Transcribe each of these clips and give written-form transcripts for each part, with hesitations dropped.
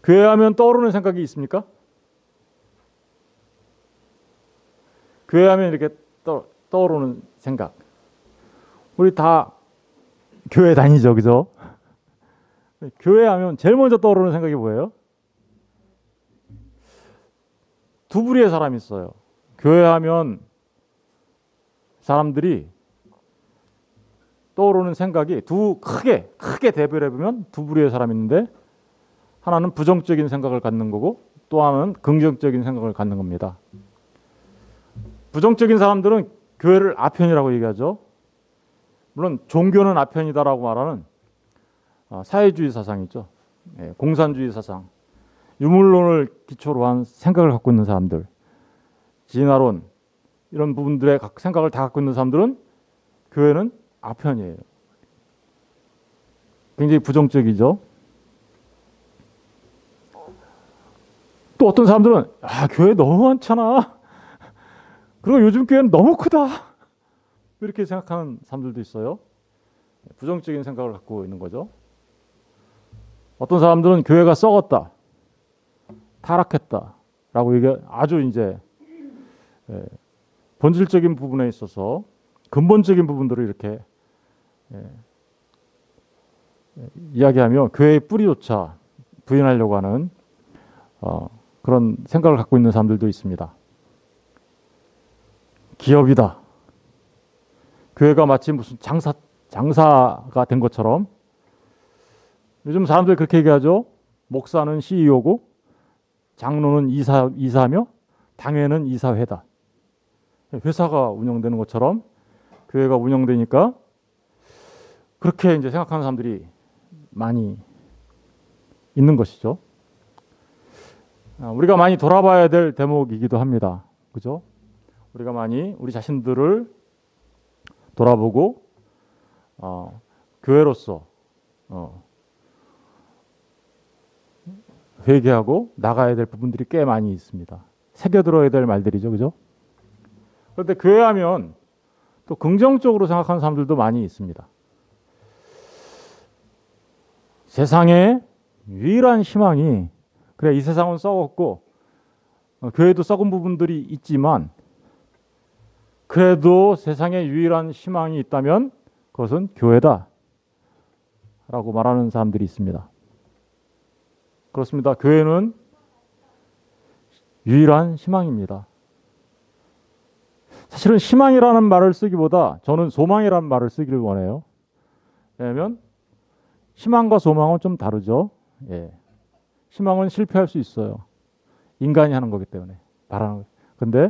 교회 하면 떠오르는 생각이 있습니까? 교회 하면 이렇게 떠오르는 생각. 우리 다 교회 다니죠, 그죠? 교회 하면 제일 먼저 떠오르는 생각이 뭐예요? 두 부류의 사람이 있어요. 교회 하면 사람들이 떠오르는 생각이 크게 대별해 보면 두 부류의 사람이 있는데, 하나는 부정적인 생각을 갖는 거고 또 하나는 긍정적인 생각을 갖는 겁니다. 부정적인 사람들은 교회를 아편이라고 얘기하죠. 물론 종교는 아편이다라고 말하는 사회주의 사상이죠. 공산주의 사상, 유물론을 기초로 한 생각을 갖고 있는 사람들, 진화론, 이런 부분들의 생각을 다 갖고 있는 사람들은 교회는 아편이에요. 굉장히 부정적이죠. 또 어떤 사람들은 교회 너무 많잖아. 그리고 요즘 교회는 너무 크다. 이렇게 생각하는 사람들도 있어요. 부정적인 생각을 갖고 있는 거죠. 어떤 사람들은 교회가 썩었다, 타락했다라고 아주 이제 본질적인 부분에 있어서 근본적인 부분들을 이렇게 이야기하며 교회의 뿌리조차 부인하려고 하는 그런 생각을 갖고 있는 사람들도 있습니다. 기업이다. 교회가 마치 무슨 장사가 된 것처럼, 요즘 사람들이 그렇게 얘기하죠. 목사는 CEO고 장로는 이사며 당회는 이사회다. 회사가 운영되는 것처럼 교회가 운영되니까 그렇게 이제 생각하는 사람들이 많이 있는 것이죠. 우리가 많이 돌아봐야 될 대목이기도 합니다. 그죠? 우리가 많이 우리 자신들을 돌아보고 교회로서 회개하고 나가야 될 부분들이 꽤 많이 있습니다. 새겨들어야 될 말들이죠. 그죠? 그런데 교회하면 또 긍정적으로 생각하는 사람들도 많이 있습니다. 세상에 유일한 희망이, 그래 이 세상은 썩었고 교회도 썩은 부분들이 있지만 그래도 세상에 유일한 희망이 있다면 그것은 교회다 라고 말하는 사람들이 있습니다. 그렇습니다. 교회는 유일한 희망입니다. 사실은 희망이라는 말을 쓰기보다 저는 소망이라는 말을 쓰기를 원해요. 왜냐하면 희망과 소망은 좀 다르죠. 희망은 실패할 수 있어요. 인간이 하는 거기 때문에, 바라는 거. 근데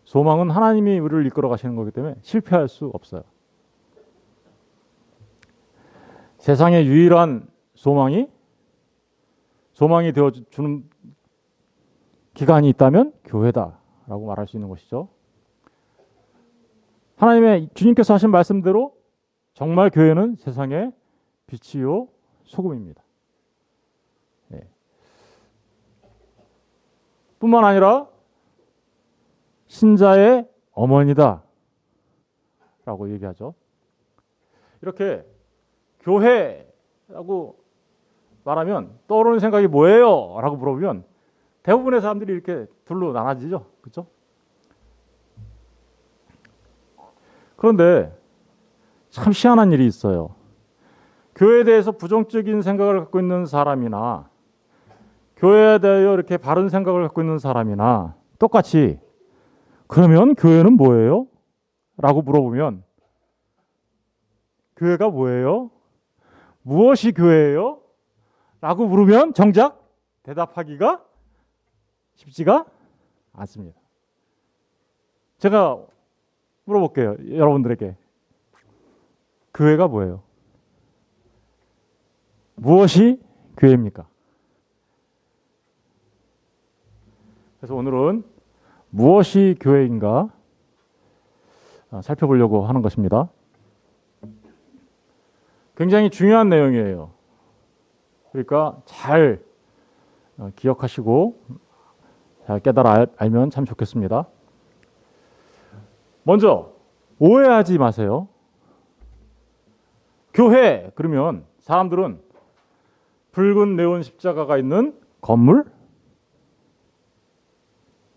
소망은 하나님이 우리를 이끌어 가시는 거기 때문에 실패할 수 없어요. 세상의 유일한 소망이 되어주는 기관이 있다면 교회다라고 말할 수 있는 것이죠. 하나님의 주님께서 하신 말씀대로 정말 교회는 세상의 빛이요 소금입니다. 뿐만 아니라 신자의 어머니다 라고 얘기하죠. 이렇게 교회라고 말하면 떠오르는 생각이 뭐예요? 라고 물어보면 대부분의 사람들이 이렇게 둘로 나눠지죠. 그렇죠? 그런데 참 희한한 일이 있어요. 교회에 대해서 부정적인 생각을 갖고 있는 사람이나 교회에 대하여 이렇게 바른 생각을 갖고 있는 사람이나 똑같이 그러면 교회는 뭐예요? 라고 물어보면 교회가 뭐예요? 무엇이 교회예요? 라고 물으면 정작 대답하기가 쉽지가 않습니다. 제가 물어볼게요. 여러분들에게. 교회가 뭐예요? 무엇이 교회입니까? 그래서 오늘은 무엇이 교회인가 살펴보려고 하는 것입니다. 굉장히 중요한 내용이에요. 그러니까 잘 기억하시고 잘 깨달아 알면 참 좋겠습니다. 먼저 오해하지 마세요. 교회 그러면 사람들은 붉은 네온 십자가가 있는 건물?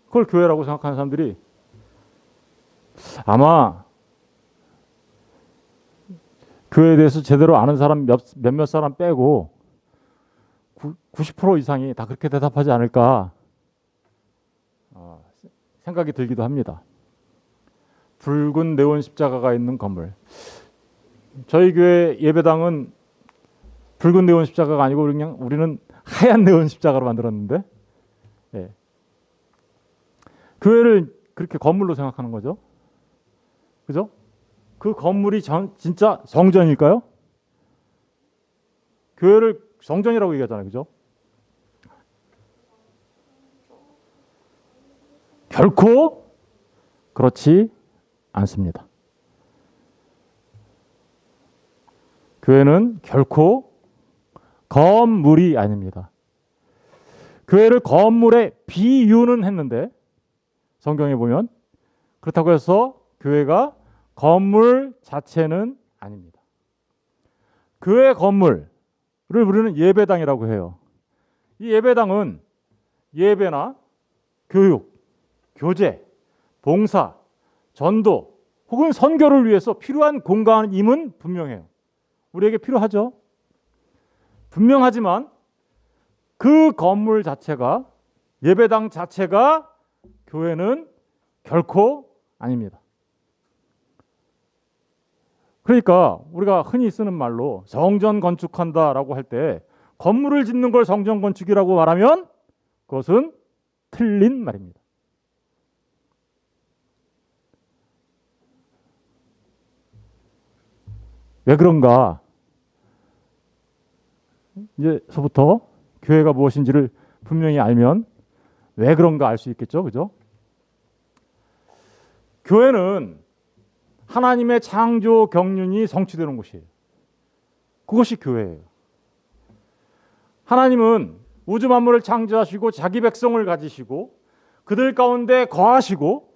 그걸 교회라고 생각하는 사람들이 아마 교회에 대해서 제대로 아는 사람 몇몇 사람 빼고 90% 이상이 다 그렇게 대답하지 않을까 생각이 들기도 합니다. 붉은 네온 십자가가 있는 건물. 저희 교회 예배당은 붉은 네온 십자가가 아니고 그냥 우리는 하얀 네온 십자가로 만들었는데, 예. 교회를 그렇게 건물로 생각하는 거죠. 그죠? 그 건물이 진짜 성전일까요? 교회를 성전이라고 얘기하잖아요. 그죠? 결코 그렇지 않습니다. 교회는 결코 건물이 아닙니다. 교회를 건물에 비유는 했는데 성경에 보면 그렇다고 해서 교회가 건물 자체는 아닙니다. 교회 건물을 우리는 예배당이라고 해요. 이 예배당은 예배나 교육, 교제, 봉사, 전도 혹은 선교를 위해서 필요한 공간임은 분명해요. 우리에게 필요하죠. 분명하지만 그 건물 자체가, 예배당 자체가 교회는 결코 아닙니다. 그러니까 우리가 흔히 쓰는 말로 성전 건축한다라고 할 때 건물을 짓는 걸 성전 건축이라고 말하면 그것은 틀린 말입니다. 왜 그런가? 이제서부터 교회가 무엇인지를 분명히 알면 왜 그런가 알 수 있겠죠. 그죠? 교회는 하나님의 창조 경륜이 성취되는 곳이에요. 그것이 교회예요. 하나님은 우주 만물을 창조하시고 자기 백성을 가지시고 그들 가운데 거하시고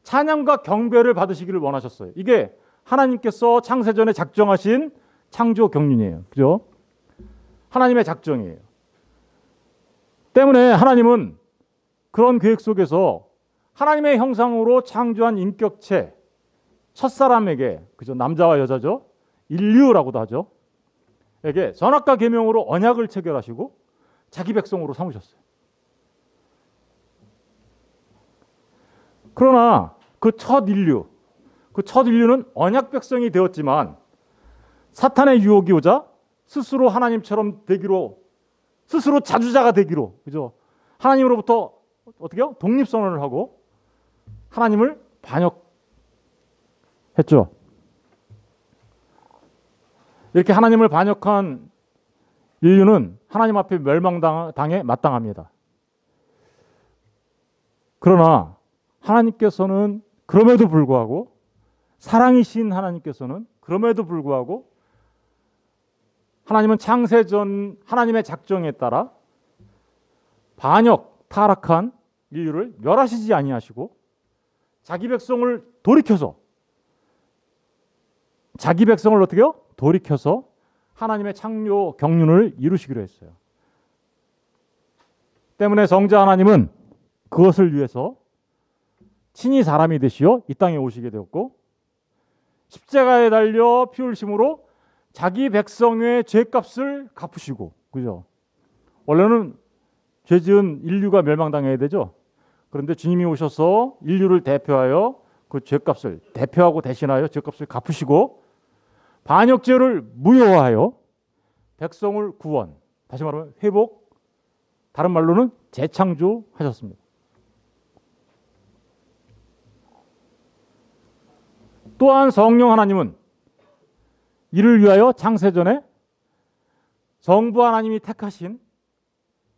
찬양과 경배를 받으시기를 원하셨어요. 이게 하나님께서 창세전에 작정하신 창조 경륜이에요. 그죠? 하나님의 작정이에요. 때문에 하나님은 그런 계획 속에서 하나님의 형상으로 창조한 인격체, 첫사람에게, 그죠? 남자와 여자죠? 인류라고도 하죠. 에게 선악과 계명으로 언약을 체결하시고 자기 백성으로 삼으셨어요. 그러나 그 첫 인류는 언약 백성이 되었지만 사탄의 유혹이 오자 스스로 하나님처럼 되기로, 스스로 자주자가 되기로, 그죠? 하나님으로부터 어떻게요? 독립선언을 하고 하나님을 반역했죠. 이렇게 하나님을 반역한 인류는 하나님 앞에 멸망당에 마땅합니다. 그러나 하나님께서는 그럼에도 불구하고, 사랑이신 하나님께서는 그럼에도 불구하고 하나님은 창세전 하나님의 작정에 따라 반역, 타락한 인류를 멸하시지 아니하시고 자기 백성을 돌이켜서, 자기 백성을 어떻게요? 돌이켜서 하나님의 창조 경륜을 이루시기로 했어요. 때문에 성자 하나님은 그것을 위해서 친히 사람이 되시어 이 땅에 오시게 되었고 십자가에 달려 피 흘리심으로 자기 백성의 죄값을 갚으시고, 그죠? 원래는 죄 지은 인류가 멸망당해야 되죠. 그런데 주님이 오셔서 인류를 대표하여 그 죄값을, 대표하고 대신하여 죄값을 갚으시고 반역죄를 무효화하여 백성을 구원, 다시 말하면 회복, 다른 말로는 재창조하셨습니다. 또한 성령 하나님은 이를 위하여 창세전에 성부 하나님이 택하신,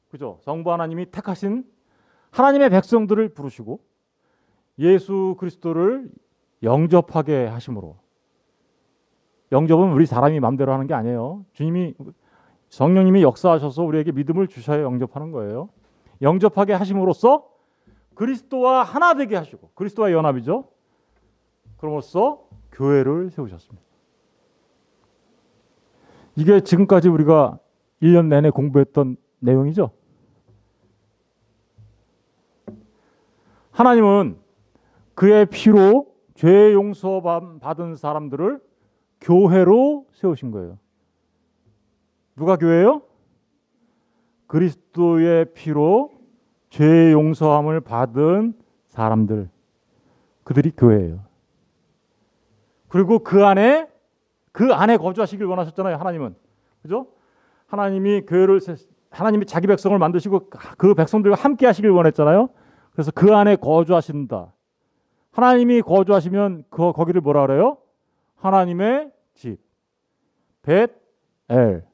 그죠? 성부 하나님이 택하신 하나님의 백성들을 부르시고 예수 그리스도를 영접하게 하심으로, 영접은 우리 사람이 마음대로 하는 게 아니에요. 주님이, 성령님이 역사하셔서 우리에게 믿음을 주셔야 영접하는 거예요. 영접하게 하심으로써 그리스도와 하나 되게 하시고, 그리스도와 연합이죠. 그럼으로써 교회를 세우셨습니다. 이게 지금까지 우리가 1년 내내 공부했던 내용이죠. 하나님은 그의 피로 죄 용서 받은 사람들을 교회로 세우신 거예요. 누가 교회예요? 그리스도의 피로 죄 용서함을 받은 사람들, 그들이 교회예요. 그리고 그 안에 거주하시길 원하셨잖아요. 하나님은, 그죠? 하나님이 자기 백성을 만드시고 그 백성들과 함께 하시길 원했잖아요. 그래서 그 안에 거주하신다. 하나님이 거주하시면 거기를 뭐라 그래요? 하나님의 집, 벳엘.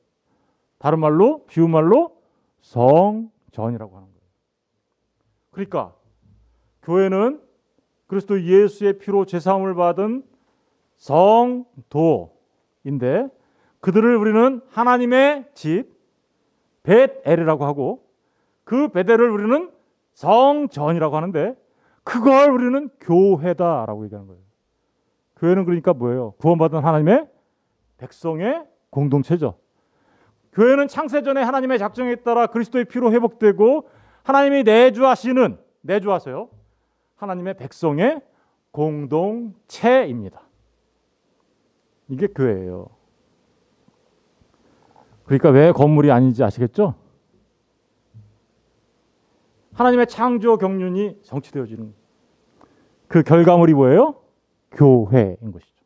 다른 말로, 비유 말로 성전이라고 하는 거예요. 그러니까 교회는 그리스도 예수의 피로 죄사함을 받은 성도인데, 그들을 우리는 하나님의 집 벳엘이라고 하고, 그 벳엘을 우리는 성전이라고 하는데, 그걸 우리는 교회다라고 얘기하는 거예요. 교회는 그러니까 뭐예요? 구원받은 하나님의 백성의 공동체죠. 교회는 창세전에 하나님의 작정에 따라 그리스도의 피로 회복되고 하나님이 내주하세요. 하나님의 백성의 공동체입니다. 이게 교회예요. 그러니까 왜 건물이 아닌지 아시겠죠? 하나님의 창조 경륜이 성취되어지는 그 결과물이 뭐예요? 교회인 것이죠.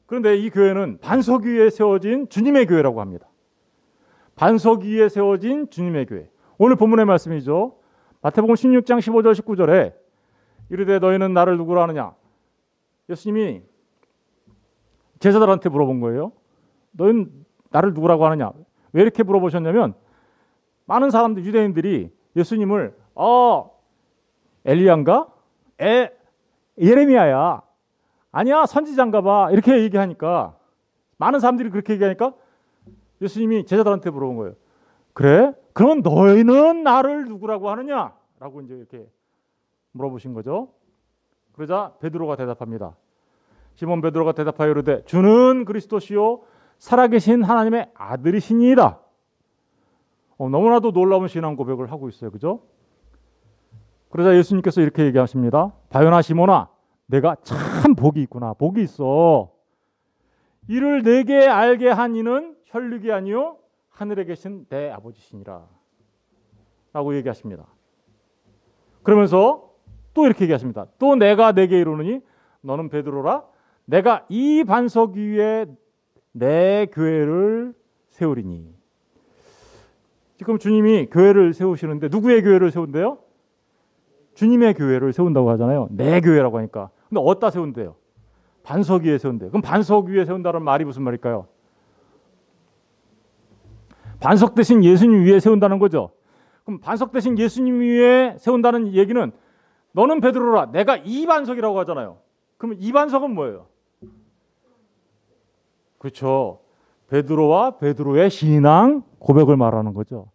그런데 이 교회는 반석 위에 세워진 주님의 교회라고 합니다. 반석 위에 세워진 주님의 교회. 오늘 본문의 말씀이죠. 마태복음 16장 15절 19절에 이르되 너희는 나를 누구라 하느냐. 예수님이 제자들한테 물어본 거예요. 너희는 나를 누구라고 하느냐. 왜 이렇게 물어보셨냐면, 많은 사람들, 유대인들이 예수님을 엘리야인가? 예레미야야. 아니야, 선지자인가 봐. 이렇게 얘기하니까, 많은 사람들이 그렇게 얘기하니까 예수님이 제자들한테 물어본 거예요. 그래? 그럼 너희는 나를 누구라고 하느냐? 라고 이제 이렇게 물어보신 거죠. 그러자 베드로가 대답합니다. 시몬 베드로가 대답하여 이르되 주는 그리스도시요 살아계신 하나님의 아들이시니이다. 너무나도 놀라운 신앙 고백을 하고 있어요. 그죠? 그러자 예수님께서 이렇게 얘기하십니다. 바요나 시몬아, 내가 참 복이 있구나. 복이 있어. 이를 내게 알게 한 이는 혈육이 아니요 하늘에 계신 내 아버지시니라. 라고 얘기하십니다. 그러면서 또 이렇게 얘기하십니다. 또 내가 내게 이르노니 너는 베드로라. 내가 이 반석 위에 내 교회를 세우리니. 지금 주님이 교회를 세우시는데 누구의 교회를 세운대요? 주님의 교회를 세운다고 하잖아요. 내 교회라고 하니까. 근데 어디다 세운대요? 반석 위에 세운대요. 그럼 반석 위에 세운다는 말이 무슨 말일까요? 반석 대신 예수님 위에 세운다는 거죠. 그럼 반석 대신 예수님 위에 세운다는 얘기는 너는 베드로라. 내가 이 반석이라고 하잖아요. 그럼 이 반석은 뭐예요? 그렇죠. 베드로와 베드로의 신앙 고백을 말하는 거죠.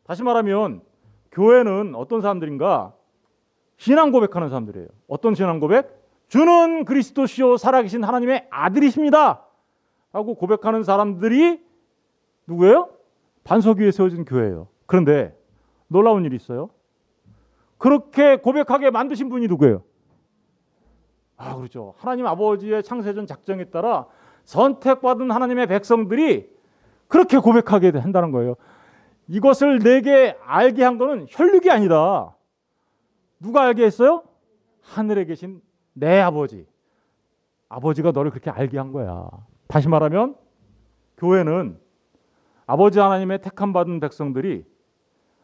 다시 말하면 교회는 어떤 사람들인가? 신앙 고백하는 사람들이에요. 어떤 신앙 고백? 주는 그리스도시요 살아계신 하나님의 아들이십니다. 하고 고백하는 사람들이 누구예요? 반석 위에 세워진 교회예요. 그런데 놀라운 일이 있어요. 그렇게 고백하게 만드신 분이 누구예요? 그렇죠. 하나님 아버지의 창세전 작정에 따라 선택받은 하나님의 백성들이 그렇게 고백하게 한다는 거예요. 이것을 내게 알게 한 거는 혈육이 아니다. 누가 알게 했어요? 하늘에 계신 내 아버지. 아버지가 너를 그렇게 알게 한 거야. 다시 말하면 교회는 아버지 하나님의 택함 받은 백성들이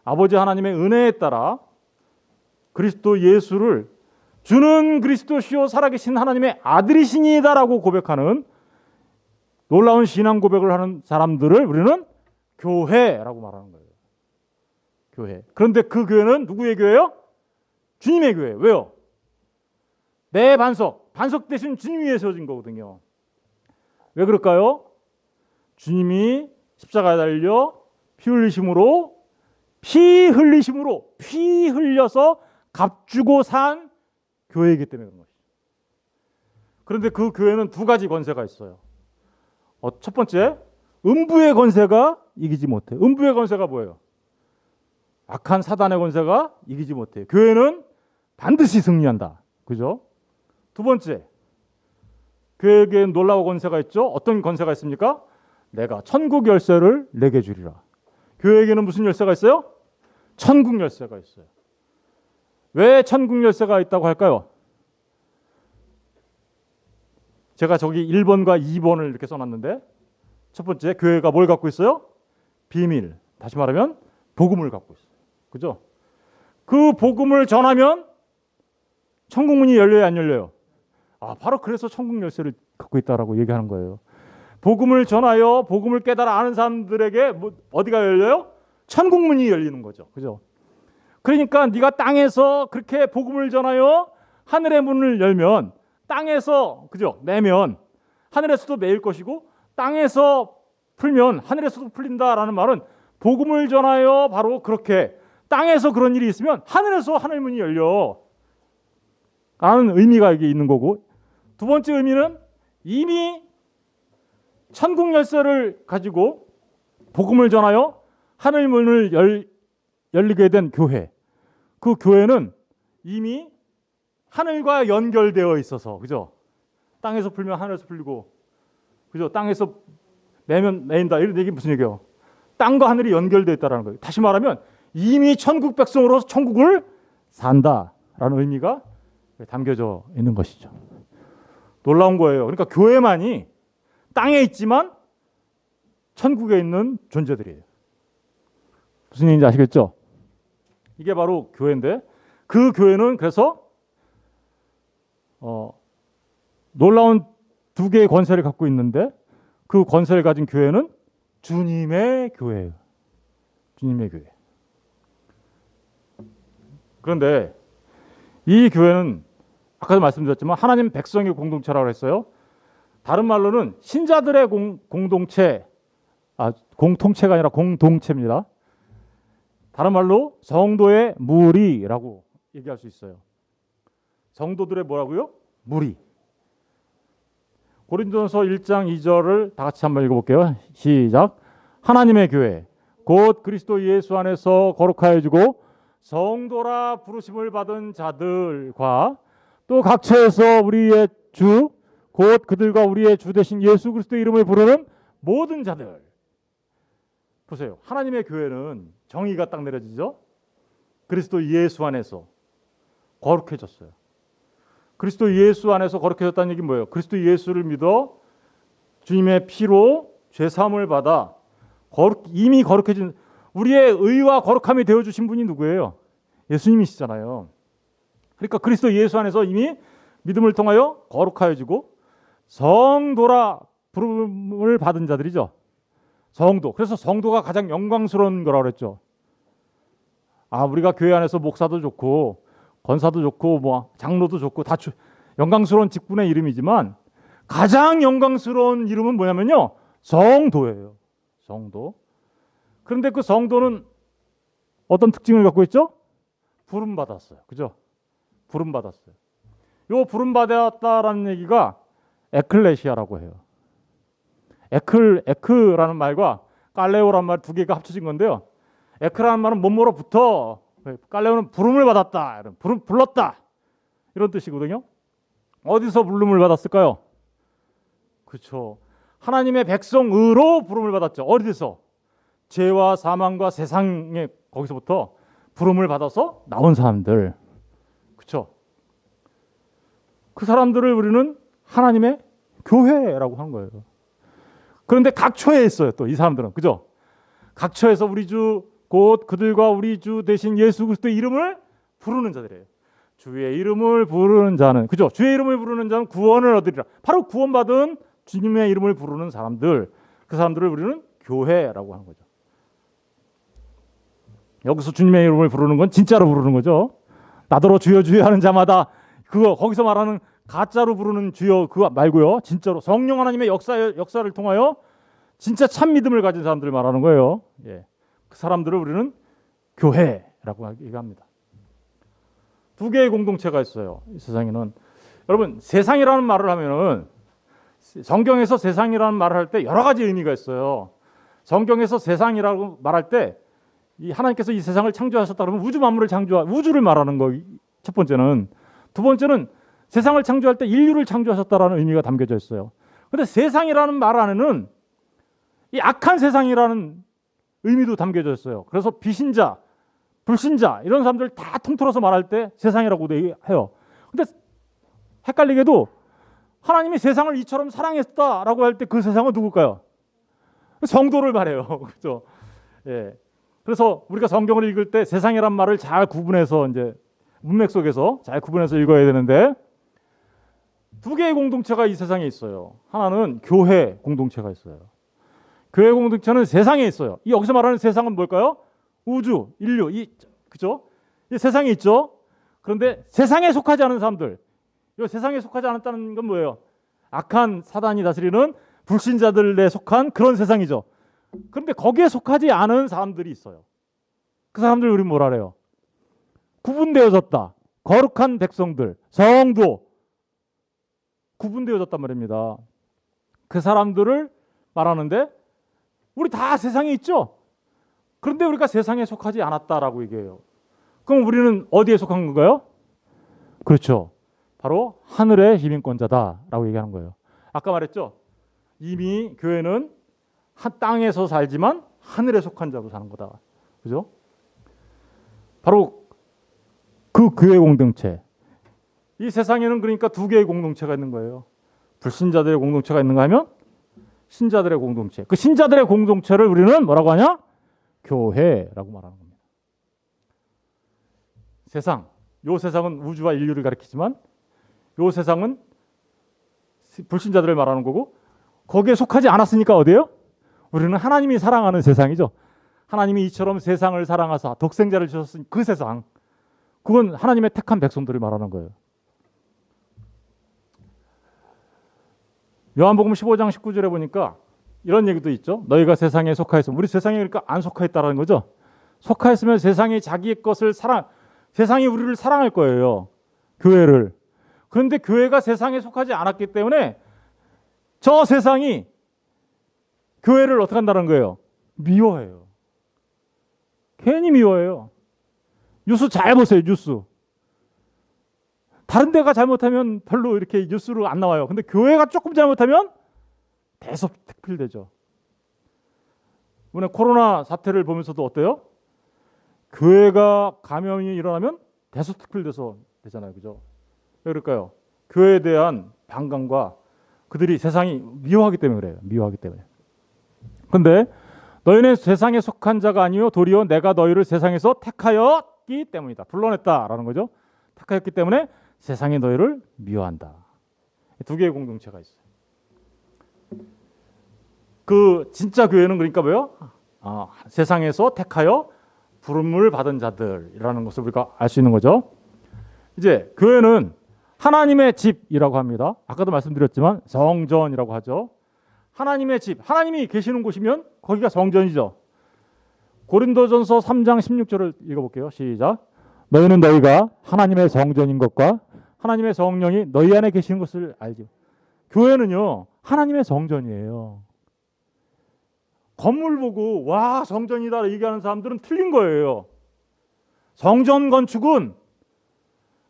아버지 하나님의 은혜에 따라 그리스도 예수를 주는 그리스도시요 살아계신 하나님의 아들이시니다라고 고백하는 놀라운 신앙 고백을 하는 사람들을 우리는 교회라고 말하는 거예요. 교회. 그런데 그 교회는 누구의 교회요? 주님의 교회. 왜요? 내 반석 대신 주님 위에 세워진 거거든요. 왜 그럴까요? 주님이 십자가에 달려 피 흘려서 값주고 산 교회이기 때문에 그런 것이죠. 그런데 그 교회는 두 가지 권세가 있어요. 첫 번째, 음부의 권세가 이기지 못해요. 음부의 권세가 뭐예요? 악한 사단의 권세가 이기지 못해요. 교회는 반드시 승리한다. 그죠? 두 번째, 그에게 놀라운 권세가 있죠. 어떤 권세가 있습니까? 내가 천국 열쇠를 내게 주리라. 교회에게는 무슨 열쇠가 있어요? 천국 열쇠가 있어요. 왜 천국 열쇠가 있다고 할까요? 제가 저기 1번과 2번을 이렇게 써놨는데, 첫 번째, 교회가 뭘 갖고 있어요? 비밀. 다시 말하면 복음을 갖고 있어요. 그죠? 그 복음을 전하면 천국 문이 열려요, 안 열려요? 바로 그래서 천국 열쇠를 갖고 있다라고 얘기하는 거예요. 복음을 전하여 복음을 깨달아 아는 사람들에게 어디가 열려요? 천국 문이 열리는 거죠. 그죠? 그러니까 네가 땅에서 그렇게 복음을 전하여 하늘의 문을 열면, 땅에서 그죠? 매면 하늘에서도 매일 것이고, 땅에서 풀면 하늘에서도 풀린다라는 말은 복음을 전하여 바로 그렇게 땅에서 그런 일이 있으면 하늘에서 하늘 문이 열려 라는 의미가 여기 있는 거고, 두 번째 의미는 이미 천국 열쇠를 가지고 복음을 전하여 하늘 문을 열리게 된 교회, 그 교회는 이미 하늘과 연결되어 있어서, 그죠? 땅에서 풀면 하늘에서 풀리고, 그죠? 땅에서 매면 매인다, 이런 얘기 무슨 얘기예요? 땅과 하늘이 연결되어 있다는 거예요. 다시 말하면 이미 천국 백성으로서 천국을 산다라는 의미가 담겨져 있는 것이죠. 놀라운 거예요. 그러니까 교회만이 땅에 있지만 천국에 있는 존재들이에요. 무슨 얘기인지 아시겠죠? 이게 바로 교회인데, 그 교회는 그래서 놀라운 두 개의 권세를 갖고 있는데, 그 권세를 가진 교회는 주님의 교회예요. 주님의 교회. 그런데 이 교회는 아까도 말씀드렸지만 하나님 백성의 공동체라고 했어요. 다른 말로는 신자들의 공동체, 공통체가 아니라 공동체입니다. 다른 말로 성도의 무리라고 얘기할 수 있어요. 성도들의 뭐라고요? 무리. 고린도전서 1장 2절을 다 같이 한번 읽어볼게요. 시작. 하나님의 교회 곧 그리스도 예수 안에서 거룩하여 주고 성도라 부르심을 받은 자들과 또 각처에서 우리의 주 곧 그들과 우리의 주 되신 예수 그리스도 이름을 부르는 모든 자들. 보세요. 하나님의 교회는 정의가 딱 내려지죠. 그리스도 예수 안에서 거룩해졌어요. 그리스도 예수 안에서 거룩해졌다는 얘기는 뭐예요? 그리스도 예수를 믿어 주님의 피로 죄사함을 받아 이미 거룩해진, 우리의 의와 거룩함이 되어주신 분이 누구예요? 예수님이시잖아요. 그러니까 그리스도 예수 안에서 이미 믿음을 통하여 거룩하여지고 성도라 부름을 받은 자들이죠. 성도. 그래서 성도가 가장 영광스러운 거라고 그랬죠. 우리가 교회 안에서 목사도 좋고 권사도 좋고 뭐 장로도 좋고 다 영광스러운 직분의 이름이지만 가장 영광스러운 이름은 뭐냐면요, 성도예요. 성도. 그런데 그 성도는 어떤 특징을 갖고 있죠? 부름 받았어요. 그죠? 부름 받았어요. 요 부름 받았다라는 얘기가 에클레시아라고 해요. 에크라는 말과 깔레오라는 말 두 개가 합쳐진 건데요. 에크라는 말은 몸으로부터, 깔레오는 부름을 받았다, 불렀다 이런 뜻이거든요. 어디서 부름을 받았을까요? 그렇죠. 하나님의 백성으로 부름을 받았죠. 어디서? 죄와 사망과 세상에 거기서부터 부름을 받아서 나온 사람들. 그렇죠. 그 사람들을 우리는 하나님의 교회라고 하는 거예요. 그런데 각처에 있어요. 또 이 사람들은. 그죠? 각처에서 우리 주 곧 그들과 우리 주 대신 예수 그리스도의 이름을 부르는 자들이에요. 주의 이름을 부르는 자는, 그죠? 주의 이름을 부르는 자는 구원을 얻으리라. 바로 구원받은 주님의 이름을 부르는 사람들, 그 사람들을 우리는 교회라고 하는 거죠. 여기서 주님의 이름을 부르는 건 진짜로 부르는 거죠. 나더러 주여 주여 하는 자마다, 그거 거기서 말하는 가짜로 부르는 주여 그거 말고요. 진짜로 성령 하나님의 역사를 통하여 진짜 참 믿음을 가진 사람들을 말하는 거예요. 예. 그 사람들을 우리는 교회라고 얘기합니다. 두 개의 공동체가 있어요. 이 세상에는. 여러분, 세상이라는 말을 하면은, 성경에서 세상이라는 말을 할 때 여러 가지 의미가 있어요. 성경에서 세상이라고 말할 때 이 하나님께서 이 세상을 창조하셨다 그러면 우주 만물을 우주를 말하는 거죠. 첫 번째는. 두 번째는 세상을 창조할 때 인류를 창조하셨다라는 의미가 담겨져 있어요. 근데 세상이라는 말 안에는 이 악한 세상이라는 의미도 담겨져 있어요. 그래서 비신자, 불신자 이런 사람들 다 통틀어서 말할 때 세상이라고 해요. 근데 헷갈리게도 하나님이 세상을 이처럼 사랑했다라고 할 때 그 세상은 누굴까요? 성도를 말해요. 그렇죠? 예. 그래서 우리가 성경을 읽을 때 세상이란 말을 잘 구분해서 이제 문맥 속에서 잘 구분해서 읽어야 되는데 두 개의 공동체가 이 세상에 있어요. 하나는 교회 공동체가 있어요. 교회 공동체는 세상에 있어요. 이 여기서 말하는 세상은 뭘까요? 우주, 인류, 그죠? 이 세상에 있죠. 그런데 세상에 속하지 않은 사람들, 이 세상에 속하지 않았다는 건 뭐예요? 악한 사단이 다스리는 불신자들에 속한 그런 세상이죠. 그런데 거기에 속하지 않은 사람들이 있어요. 그 사람들 우리 뭐라 그래요? 구분되어졌다. 거룩한 백성들, 성도 구분되어졌단 말입니다. 그 사람들을 말하는데 우리 다 세상에 있죠. 그런데 우리가 세상에 속하지 않았다라고 얘기해요. 그럼 우리는 어디에 속한 건가요? 그렇죠. 바로 하늘의 희민권자다라고 얘기하는 거예요. 아까 말했죠. 이미 교회는 땅에서 살지만 하늘에 속한 자로 사는 거다. 그죠? 바로 그 교회 공동체. 이 세상에는 그러니까 두 개의 공동체가 있는 거예요. 불신자들의 공동체가 있는가 하면 신자들의 공동체. 그 신자들의 공동체를 우리는 뭐라고 하냐? 교회라고 말하는 겁니다. 세상. 요 세상은 우주와 인류를 가리키지만 요 세상은 불신자들을 말하는 거고 거기에 속하지 않았으니까 어디예요? 우리는 하나님이 사랑하는 세상이죠. 하나님이 이처럼 세상을 사랑하사 독생자를 주셨으니 그 세상. 그건 하나님의 택한 백성들을 말하는 거예요. 요한복음 15장 19절에 보니까 이런 얘기도 있죠. 너희가 세상에 속하였으면 우리 세상에 그러니까 안 속하였다라는 거죠. 속하였으면 세상이 자기의 것을 세상이 우리를 사랑할 거예요. 교회를. 그런데 교회가 세상에 속하지 않았기 때문에 저 세상이 교회를 어떻게 한다는 거예요? 미워해요. 괜히 미워해요. 뉴스 잘 보세요. 뉴스. 다른 데가 잘못하면 별로 이렇게 뉴스로 안 나와요. 근데 교회가 조금 잘못하면 대서특필되죠. 이번에 코로나 사태를 보면서도 어때요? 교회가 감염이 일어나면 대서특필돼서 되잖아요. 그죠? 왜 그럴까요? 교회에 대한 반감과 그들이 세상이 미워하기 때문에 그래요. 미워하기 때문에. 근데 너희는 세상에 속한 자가 아니요 도리어 내가 너희를 세상에서 택하였기 때문이다. 불러냈다라는 거죠. 택하였기 때문에 세상이 너희를 미워한다. 두 개의 공동체가 있어요. 그 진짜 교회는 그러니까 뭐예요? 세상에서 택하여 부름을 받은 자들이라는 것을 우리가 알 수 있는 거죠. 이제 교회는 하나님의 집이라고 합니다. 아까도 말씀드렸지만 성전이라고 하죠. 하나님의 집, 하나님이 계시는 곳이면 거기가 성전이죠. 고린도전서 3장 16절을 읽어볼게요. 시작. 너희는 너희가 하나님의 성전인 것과 하나님의 성령이 너희 안에 계시는 것을 알죠. 교회는요 하나님의 성전이에요. 건물 보고 와 성전이다 얘기하는 사람들은 틀린 거예요. 성전 건축은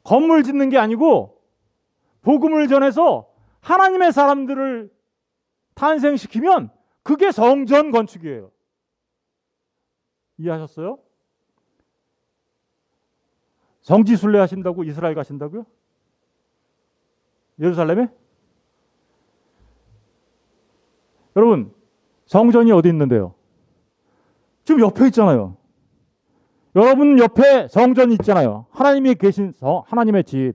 건물 짓는 게 아니고 복음을 전해서 하나님의 사람들을 탄생시키면 그게 성전 건축이에요. 이해하셨어요? 성지순례 하신다고 이스라엘 가신다고요? 예루살렘에? 여러분 성전이 어디 있는데요? 지금 옆에 있잖아요. 여러분 옆에 성전이 있잖아요. 하나님이 계신 하나님의 집.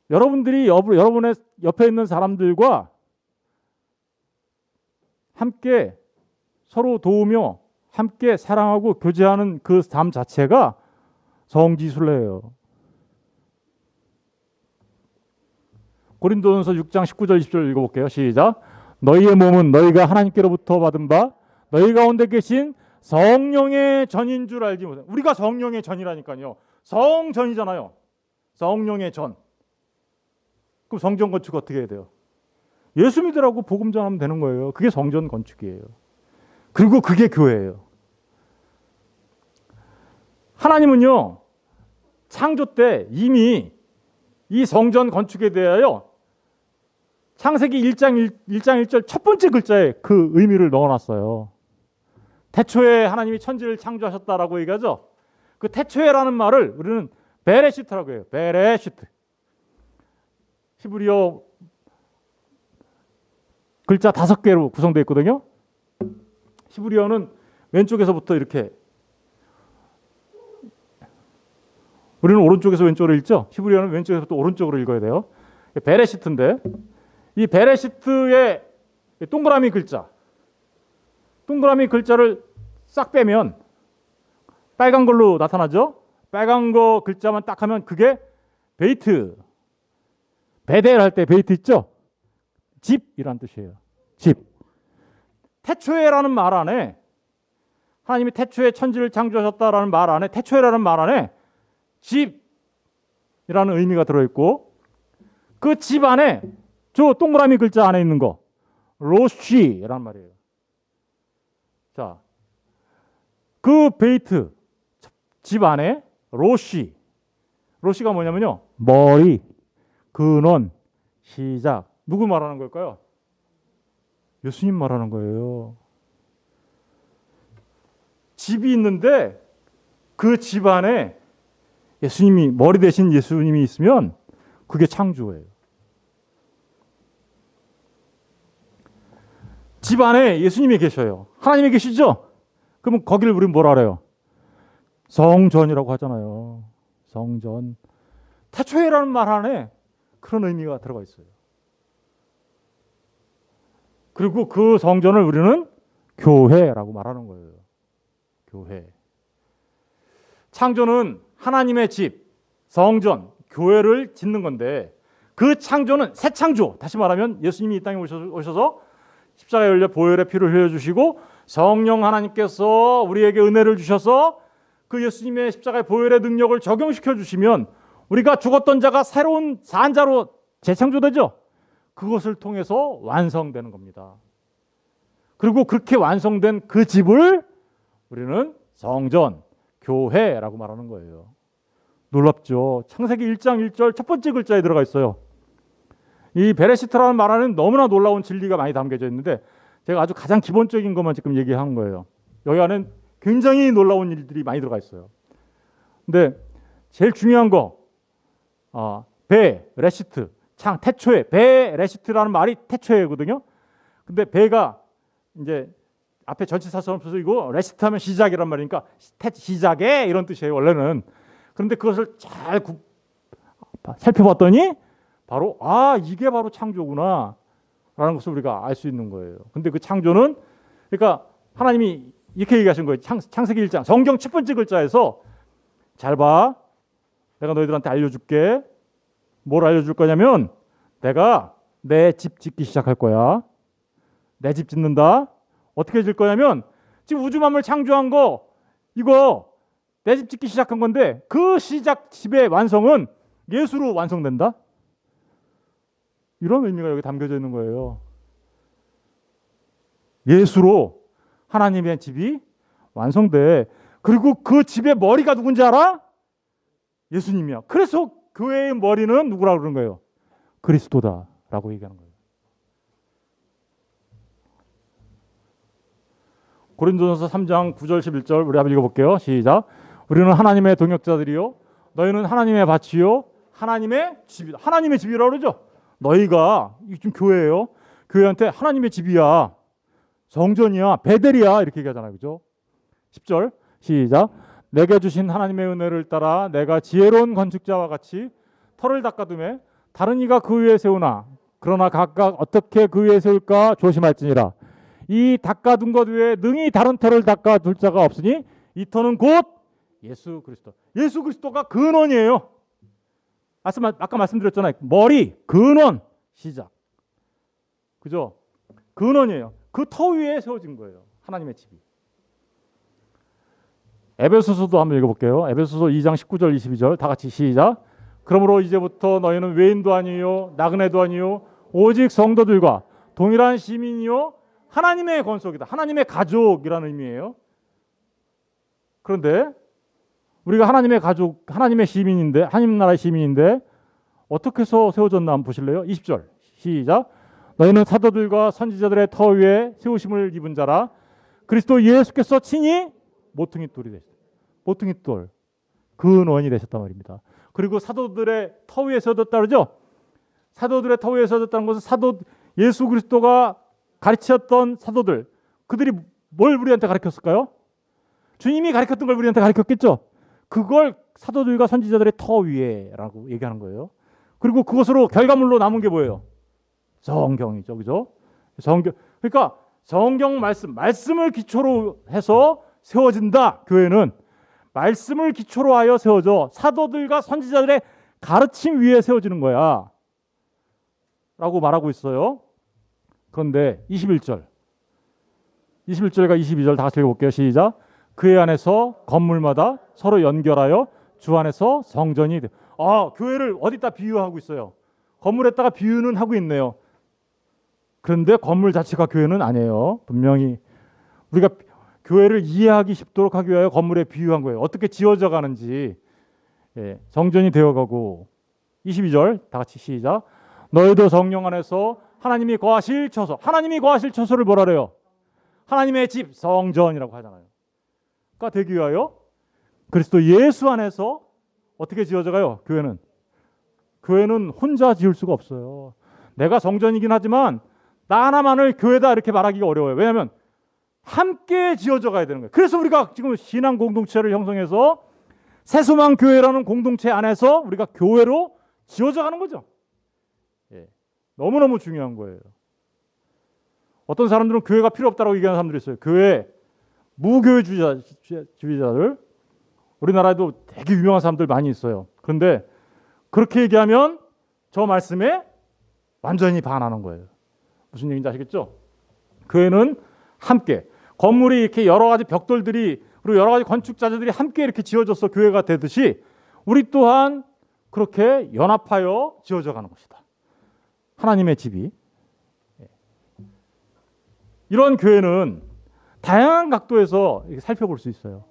여러분들이 여러분의 옆에 있는 사람들과 함께 서로 도우며 함께 사랑하고 교제하는 그 삶 자체가 성지순례예요. 고린도전서 6장 19절 20절 읽어볼게요. 시작. 너희의 몸은 너희가 하나님께로부터 받은 바 너희 가운데 계신 성령의 전인 줄 알지 못해. 우리가 성령의 전이라니까요. 성전이잖아요. 성령의 전. 그럼 성전 건축 어떻게 해야 돼요? 예수 믿으라고 복음 전하면 되는 거예요. 그게 성전 건축이에요. 그리고 그게 교회예요. 하나님은요 창조 때 이미 이 성전 건축에 대하여 창세기 1장 1절 첫 번째 글자에 그 의미를 넣어놨어요. 태초에 하나님이 천지를 창조하셨다라고 얘기하죠. 그 태초에라는 말을 우리는 베레시트라고 해요. 베레시트. 히브리어 글자 5개로 구성되어 있거든요. 히브리어는 왼쪽에서부터 이렇게, 우리는 오른쪽에서 왼쪽으로 읽죠. 히브리어는 왼쪽에서부터 오른쪽으로 읽어야 돼요. 베레시트인데, 이 베레시트의 동그라미 글자를 싹 빼면 빨간 걸로 나타나죠. 빨간 거 글자만 딱 하면 그게 베이트, 베델 할 때 베이트 있죠. 집이란 뜻이에요. 집. 태초에라는 말 안에, 하나님이 태초에 천지를 창조하셨다라는 말 안에, 태초에라는 말 안에 집이라는 의미가 들어있고, 그 집 안에 저 동그라미 글자 안에 있는 거 로쉬라는 말이에요. 자, 그 베이트 집 안에 로쉬가 뭐냐면요, 머리, 근원, 시작. 누구 말하는 걸까요? 예수님 말하는 거예요. 집이 있는데 그 집 안에 예수님이, 머리 대신 예수님이 있으면 그게 창조예요. 집 안에 예수님이 계셔요. 하나님이 계시죠? 그러면 거기를 우리는 뭐라 그래요? 성전이라고 하잖아요. 성전. 태초에라는 말 안에 그런 의미가 들어가 있어요. 그리고 그 성전을 우리는 교회라고 말하는 거예요. 교회. 창조는 하나님의 집, 성전, 교회를 짓는 건데, 그 창조는 새 창조, 다시 말하면 예수님이 이 땅에 오셔서 십자가에 열려 보혈의 피를 흘려주시고 성령 하나님께서 우리에게 은혜를 주셔서 그 예수님의 십자가의 보혈의 능력을 적용시켜 주시면 우리가 죽었던 자가 새로운 산 자로 재창조되죠. 그것을 통해서 완성되는 겁니다. 그리고 그렇게 완성된 그 집을 우리는 성전, 교회라고 말하는 거예요. 놀랍죠? 창세기 1장 1절 첫 번째 글자에 들어가 있어요. 이 베레시트라는 말 안에는 너무나 놀라운 진리가 많이 담겨져 있는데, 제가 아주 가장 기본적인 것만 지금 얘기한 거예요. 여기 안에는 굉장히 놀라운 일들이 많이 들어가 있어요. 근데 제일 중요한 거, 베레시트, 태초에, 베레시트라는 말이 태초에거든요. 근데 베가 이제 앞에 전치사처럼 쓰이고 레시트 하면 시작이란 말이니까 시작에 이런 뜻이에요, 원래는. 그런데 그것을 잘 살펴봤더니 바로 이게 바로 창조구나 라는 것을 우리가 알 수 있는 거예요. 근데 그 창조는, 그러니까 하나님이 이렇게 얘기하신 거예요. 창세기 1장 성경 첫 번째 글자에서, 잘 봐, 내가 너희들한테 알려줄게. 뭘 알려줄 거냐면, 내가 내 집 짓기 시작할 거야. 내 집 짓는다. 어떻게 질 거냐면, 지금 우주 만물 창조한 거, 이거 내 집 짓기 시작한 건데, 그 시작 집의 완성은 예수로 완성된다. 이런 의미가 여기 담겨져 있는 거예요. 예수로 하나님의 집이 완성돼. 그리고 그 집의 머리가 누군지 알아? 예수님이야. 그래서 교회의 머리는 누구라고 그러는 거예요? 그리스도다라고 얘기하는 거예요. 고린도전서 3장 9절 11절 우리 한번 읽어볼게요. 시작. 우리는 하나님의 동역자들이요, 너희는 하나님의 밭이요, 하나님의 집이다. 하나님의 집이라고 그러죠. 너희가 지금 교회예요. 교회한테 하나님의 집이야, 성전이야, 베델이야, 이렇게 얘기하잖아요. 그죠? 10절 시작. 내게 주신 하나님의 은혜를 따라 내가 지혜로운 건축자와 같이 터를 닦아두매 다른 이가 그 위에 세우나 그러나 각각 어떻게 그 위에 세울까 조심할지니라. 이 닦아둔 것 외에 능히 다른 터를 닦아둘 자가 없으니 이 터는 곧 예수 그리스도. 예수 그리스도가 근원이에요. 아까 말씀드렸잖아요. 머리, 근원, 시작. 그죠? 근원이에요. 그 터 위에 세워진 거예요, 하나님의 집이. 에베소서도 한번 읽어볼게요. 에베소서 2장 19절 22절 다 같이 시작. 그러므로 이제부터 너희는 외인도 아니요 나그네도 아니요 오직 성도들과 동일한 시민이요 하나님의 권속이다. 하나님의 가족이라는 의미예요. 그런데 우리가 하나님의 가족, 하나님의 시민인데, 하나님 나라의 시민인데 어떻게 해서 세워졌나 한번 보실래요? 20절 시작. 너희는 사도들과 선지자들의 터 위에 세우심을 입은 자라. 그리스도 예수께서 친히 모퉁이 돌이 되셨다. 모퉁이 돌, 근원이 되셨단 말입니다. 그리고 사도들의 터 위에 세워졌다 그러죠. 사도들의 터 위에 세워졌다는 것은 사도 예수 그리스도가 가르쳤던 사도들, 그들이 뭘 우리한테 가르쳤을까요? 주님이 가르쳤던 걸 우리한테 가르쳤겠죠. 그걸 사도들과 선지자들의 터 위에라고 얘기하는 거예요. 그리고 그것으로 결과물로 남은 게 뭐예요? 성경이죠, 그죠? 성경. 그러니까 성경 말씀을 기초로 해서 세워진다. 교회는 말씀을 기초로 하여 세워져 사도들과 선지자들의 가르침 위에 세워지는 거야. 라고 말하고 있어요. 그런데 21절과 22절 다 같이 읽어볼게요. 시작. 그의 안에서 건물마다 서로 연결하여 주 안에서 성전이 돼. 교회를 어디다 비유하고 있어요? 건물에다가 비유는 하고 있네요. 그런데 건물 자체가 교회는 아니에요. 분명히 우리가 교회를 이해하기 쉽도록 하기 위하여 건물에 비유한 거예요. 어떻게 지어져 가는지. 성전이 되어가고. 22절 다 같이 시작. 너희도 성령 안에서 하나님이 거하실 처소. 하나님이 거하실 처소를 뭐라 그래요? 하나님의 집, 성전이라고 하잖아요. 가 되기 위하여 그리스도 예수 안에서 어떻게 지어져 가요? 교회는 혼자 지을 수가 없어요. 내가 성전이긴 하지만 나 하나만을 교회다 이렇게 말하기가 어려워요. 왜냐하면 함께 지어져 가야 되는 거예요. 그래서 우리가 지금 신앙 공동체를 형성해서 새소망 교회라는 공동체 안에서 우리가 교회로 지어져 가는 거죠. 너무너무 중요한 거예요. 어떤 사람들은 교회가 필요 없다고 얘기하는 사람들이 있어요. 교회 무교회주의자들, 우리나라에도 되게 유명한 사람들 많이 있어요. 그런데 그렇게 얘기하면 저 말씀에 완전히 반하는 거예요. 무슨 얘기인지 아시겠죠? 교회는 함께, 건물이 이렇게 여러 가지 벽돌들이 그리고 여러 가지 건축자들이 함께 이렇게 지어져서 교회가 되듯이 우리 또한 그렇게 연합하여 지어져 가는 것이다. 하나님의 집이. 이런 교회는 다양한 각도에서 살펴볼 수 있어요.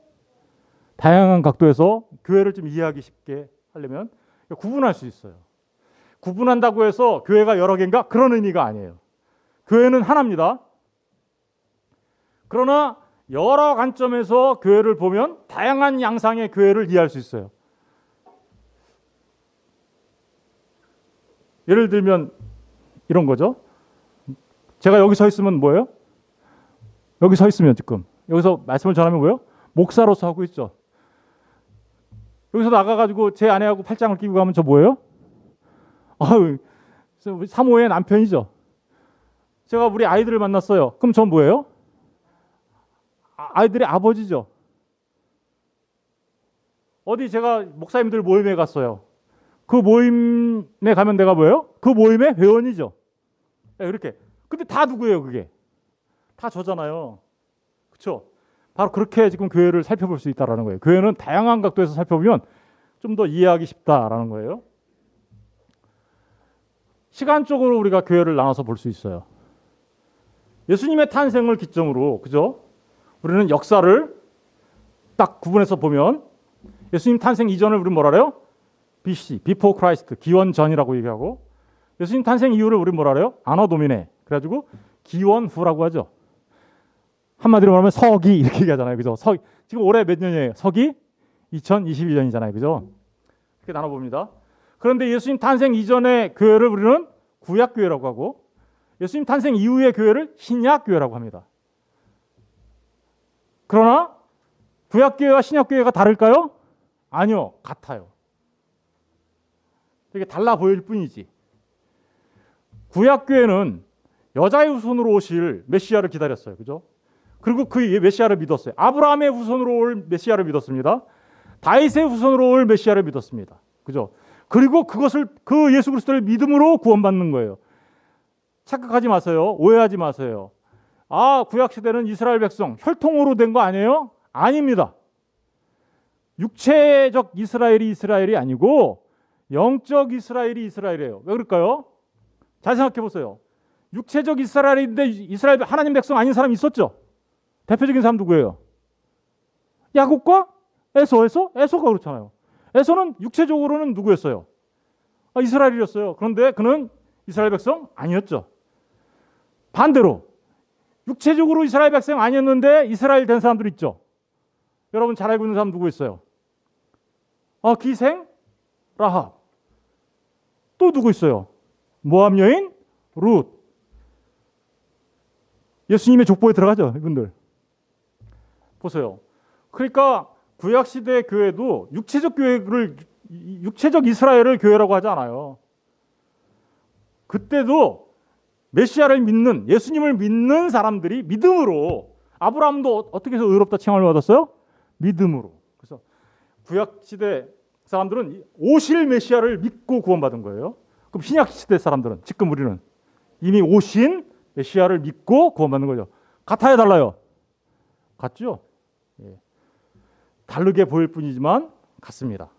다양한 각도에서 교회를 좀 이해하기 쉽게 하려면 구분할 수 있어요. 구분한다고 해서 교회가 여러 개인가? 그런 의미가 아니에요. 교회는 하나입니다. 그러나 여러 관점에서 교회를 보면 다양한 양상의 교회를 이해할 수 있어요. 예를 들면 이런 거죠. 제가 여기 서 있으면 뭐예요? 여기 서 있으면 지금 여기서 말씀을 전하면 뭐예요? 목사로서 하고 있죠. 여기서 나가가지고 제 아내하고 팔짱을 끼고 가면 저 뭐예요? 사모의 남편이죠. 제가 우리 아이들을 만났어요. 그럼 전 뭐예요? 아이들의 아버지죠. 어디 제가 목사님들 모임에 갔어요. 그 모임에 가면 내가 뭐예요? 그 모임의 회원이죠. 이렇게. 근데 다 누구예요, 그게? 다 저잖아요. 그렇죠? 바로 그렇게 지금 교회를 살펴볼 수 있다는 거예요. 교회는 다양한 각도에서 살펴보면 좀 더 이해하기 쉽다라는 거예요. 시간적으로 우리가 교회를 나눠서 볼 수 있어요. 예수님의 탄생을 기점으로, 그죠? 우리는 역사를 딱 구분해서 보면 예수님 탄생 이전을 우리는 뭐라 그래요? BC, Before Christ, 기원 전이라고 얘기하고, 예수님 탄생 이후를 우리는 뭐라 그래요? 아너 도미네. 그래가지고 기원 후라고 하죠. 한마디로 말하면 서기 이렇게 얘기하잖아요. 그죠? 지금 올해 몇 년이에요? 서기 2021년이잖아요. 그죠? 이렇게 나눠봅니다. 그런데 예수님 탄생 이전의 교회를 우리는 구약교회라고 하고 예수님 탄생 이후의 교회를 신약교회라고 합니다. 그러나 구약교회와 신약교회가 다를까요? 아니요. 같아요. 되게 달라 보일 뿐이지. 구약교회는 여자의 후손으로 오실 메시아를 기다렸어요. 그죠? 그리고 그 메시아를 믿었어요. 아브라함의 후손으로 올 메시아를 믿었습니다. 다윗의 후손으로 올 메시아를 믿었습니다. 그죠? 그리고 그 예수 그리스도를 믿음으로 구원받는 거예요. 착각하지 마세요. 오해하지 마세요. 구약 시대는 이스라엘 백성 혈통으로 된 거 아니에요? 아닙니다. 육체적 이스라엘이 아니고 영적 이스라엘이에요. 왜 그럴까요? 잘 생각해 보세요. 육체적 이스라엘인데 이스라엘 하나님 백성 아닌 사람이 있었죠? 대표적인 사람 누구예요? 야곱과 에서가 그렇잖아요. 에서는 육체적으로는 누구였어요? 이스라엘이었어요. 그런데 그는 이스라엘 백성 아니었죠. 반대로 육체적으로 이스라엘 백성 아니었는데 이스라엘 된 사람들 있죠. 여러분 잘 알고 있는 사람 누구 있어요? 기생 라합. 또 누구 있어요? 모압 여인 룻. 예수님의 족보에 들어가죠, 이분들. 보세요. 그러니까 구약 시대 교회도 육체적 이스라엘을 교회라고 하지 않아요. 그때도 메시아를 믿는, 예수님을 믿는 사람들이 믿음으로, 아브라함도 어떻게 해서 의롭다 칭함을 받았어요? 믿음으로. 그래서 구약 시대 사람들은 오실 메시아를 믿고 구원받은 거예요. 그럼 신약 시대 사람들은, 지금 우리는 이미 오신 메시아를 믿고 구원받는 거죠. 같아요, 달라요? 같죠? 예. 다르게 보일 뿐이지만 같습니다.